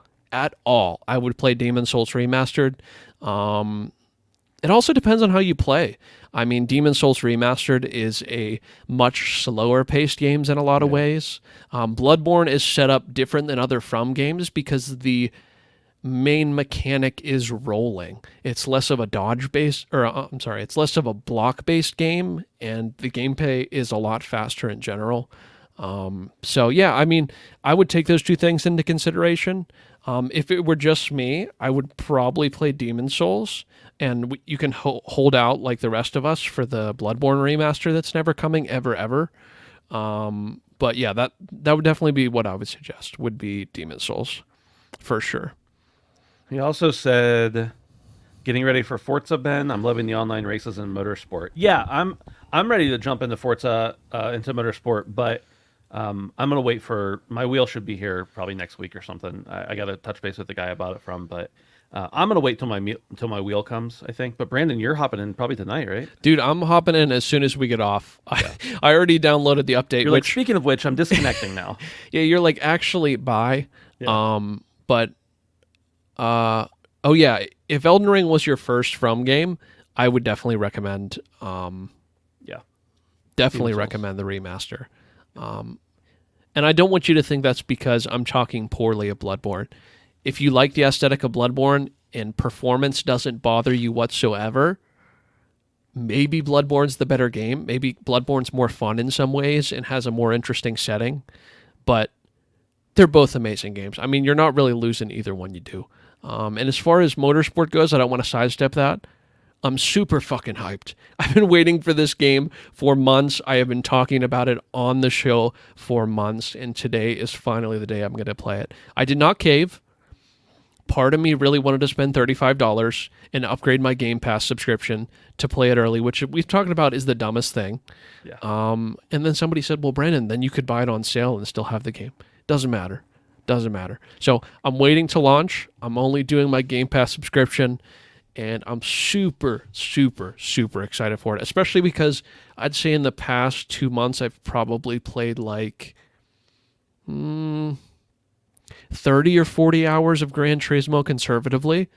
I would play Demon Souls Remastered. It also depends on how you play. I mean, Demon Souls Remastered is a much slower paced game in a lot of ways. Bloodborne is set up different than other From games because the main mechanic is rolling. It's less of a it's less of a block-based game, and the gameplay is a lot faster in general. So yeah, I mean, I would take those two things into consideration. If it were just me, I would probably play Demon Souls, and you can hold out like the rest of us for the Bloodborne remaster that's never coming ever. But yeah, that would definitely be what I would suggest, would be Demon Souls for sure. He also said, getting ready for Forza, Ben. I'm loving the online races and motorsport. Yeah, I'm ready to jump into Forza, into motorsport, but I'm gonna wait for my wheel. Should be here probably next week or something. I got to touch base with the guy about it but I'm gonna wait till my wheel comes, I think. But Brandon, you're hopping in probably tonight, right? Dude, I'm hopping in as soon as we get off. Yeah. I already downloaded the update. You're like, speaking of which, I'm disconnecting now. Yeah, you're like, actually, bye. Yeah. Oh yeah, if Elden Ring was your first From game, I would definitely recommend. Definitely recommend the remaster. And I don't want you to think that's because I'm talking poorly of Bloodborne. If you like the aesthetic of Bloodborne and performance doesn't bother you whatsoever, maybe Bloodborne's the better game. Maybe Bloodborne's more fun in some ways and has a more interesting setting. But they're both amazing games. I mean, you're not really losing either one you do. And as far as motorsport goes, I don't want to sidestep that. I'm super fucking hyped. I've been waiting for this game for months. I have been talking about it on the show for months, and today is finally the day I'm going to play it. I did not cave. Part of me really wanted to spend $35 and upgrade my Game Pass subscription to play it early, which we've talked about is the dumbest thing. Yeah. And then somebody said, well, Brandon, then you could buy it on sale and still have the game. Doesn't matter. So I'm waiting to launch. I'm only doing my Game Pass subscription, and I'm super, super, super excited for it, especially because I'd say in the past 2 months, I've probably played like 30 or 40 hours of Gran Turismo conservatively.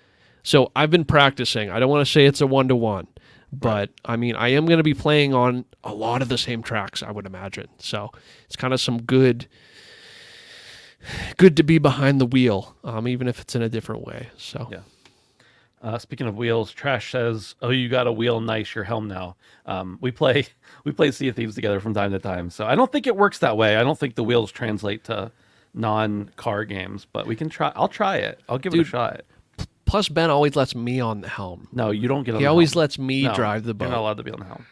So I've been practicing. I don't want to say it's a 1-to-1, but I mean, I am going to be playing on a lot of the same tracks, I would imagine. So it's kind of some good to be behind the wheel, even if it's in a different way. So yeah. Speaking of wheels, Trash says, "Oh, you got a wheel, nice. Your helm now." We play Sea of Thieves together from time to time, so I don't think it works that way. I don't think the wheels translate to non-car games, but we can try. I'll try it. I'll give it a shot. Plus, Ben always lets me on the helm. No, you don't get on the helm. He always lets me drive the boat. You're not allowed to be on the helm.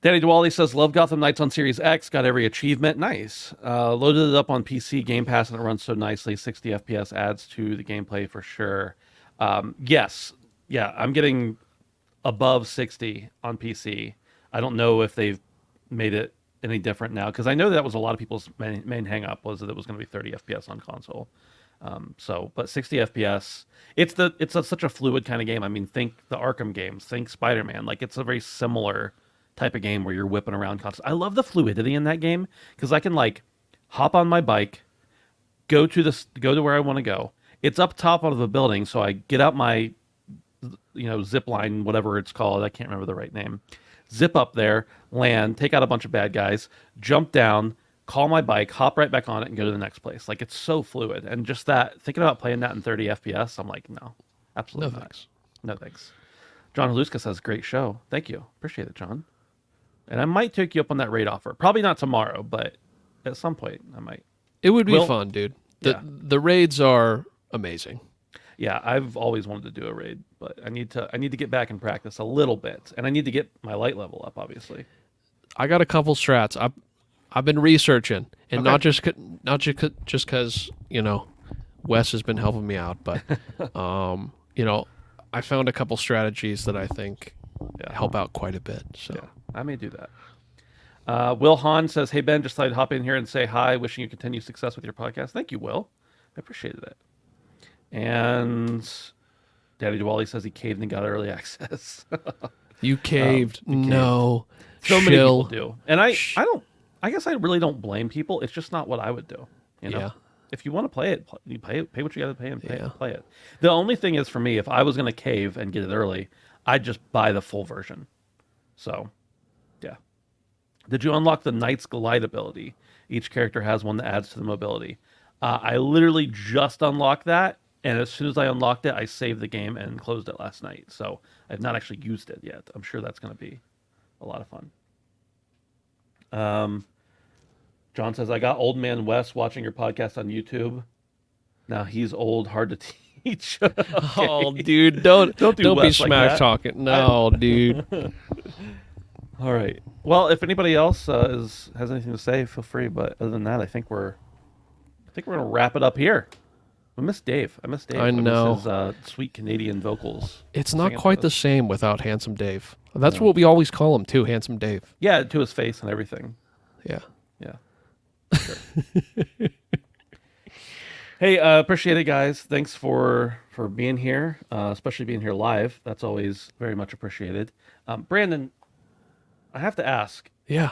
Danny Dwally says, love Gotham Knights on Series X. Got every achievement. Nice. Loaded it up on PC, Game Pass, and it runs so nicely. 60 FPS adds to the gameplay for sure. Yes. Yeah, I'm getting above 60 on PC. I don't know if they've made it any different now, because I know that was a lot of people's main hang-up was that it was going to be 30 FPS on console. But 60 FPS, such a fluid kind of game. I mean, think the Arkham games, think Spider-Man. Like, it's a very similar type of game where you're whipping around constantly. I love the fluidity in that game because I can like hop on my bike, go to where I want to go. It's up top of the building, so I get out my zip line, whatever it's called. I can't remember the right name. Zip up there, land, take out a bunch of bad guys, jump down, call my bike, hop right back on it, and go to the next place. Like, it's so fluid. And just that, thinking about playing that in 30 FPS, I'm like, no, absolutely no not. thanks. No thanks. John Haluska says, great show. Thank you. Appreciate it, John. And I might take you up on that raid offer. Probably not tomorrow, but at some point I might. It would be fun, dude. The raids are amazing. Yeah, I've always wanted to do a raid, but I need to get back and practice a little bit, and I need to get my light level up, obviously. I got a couple strats. I've been researching, and not just because Wes has been helping me out, but I found a couple strategies that I think help out quite a bit. So yeah, I may do that. Will Hahn says, "Hey Ben, just thought I'd hop in here and say hi. Wishing you continued success with your podcast." Thank you, Will. I appreciated it. And Daddy Diwali says he caved and got early access. You caved? No. So many people do, and I don't. I guess I really don't blame people. It's just not what I would do. Yeah. If you want to play it, you pay what you got to pay and play it. The only thing is, for me, if I was going to cave and get it early, I'd just buy the full version. So, yeah. Did you unlock the Knight's Glide ability? Each character has one that adds to the mobility. I literally just unlocked that, and as soon as I unlocked it, I saved the game and closed it last night. So I've not actually used it yet. I'm sure that's going to be a lot of fun. John says, I got old man Wes watching your podcast on YouTube. Now he's old, hard to teach. Okay. Oh, dude, don't be smack talking. No, dude. All right. Well, if anybody else has anything to say, feel free. But other than that, I think we're gonna wrap it up here. I miss Dave. I miss his sweet Canadian vocals. It's not quite the same without Handsome Dave. That's what we always call him too, Handsome Dave. Yeah, to his face and everything. Yeah. Yeah. Sure. Hey, appreciate it, guys. Thanks for being here, especially being here live. That's always very much appreciated. Brandon, I have to ask. Yeah.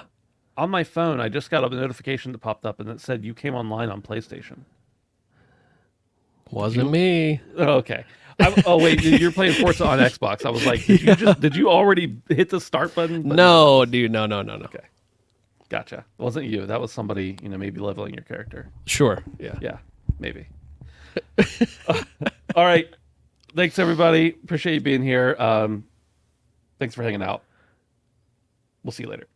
On my phone, I just got a notification that popped up, and it said you came online on PlayStation. Wasn't me. Oh, okay. Oh wait, you're playing Forza on Xbox. I was like, did you already hit the start button? But no, dude, no. Okay, gotcha. It wasn't you. That was somebody, maybe leveling your character. Sure. Yeah. Yeah, maybe. All right. Thanks, everybody. Appreciate you being here. Thanks for hanging out. We'll see you later.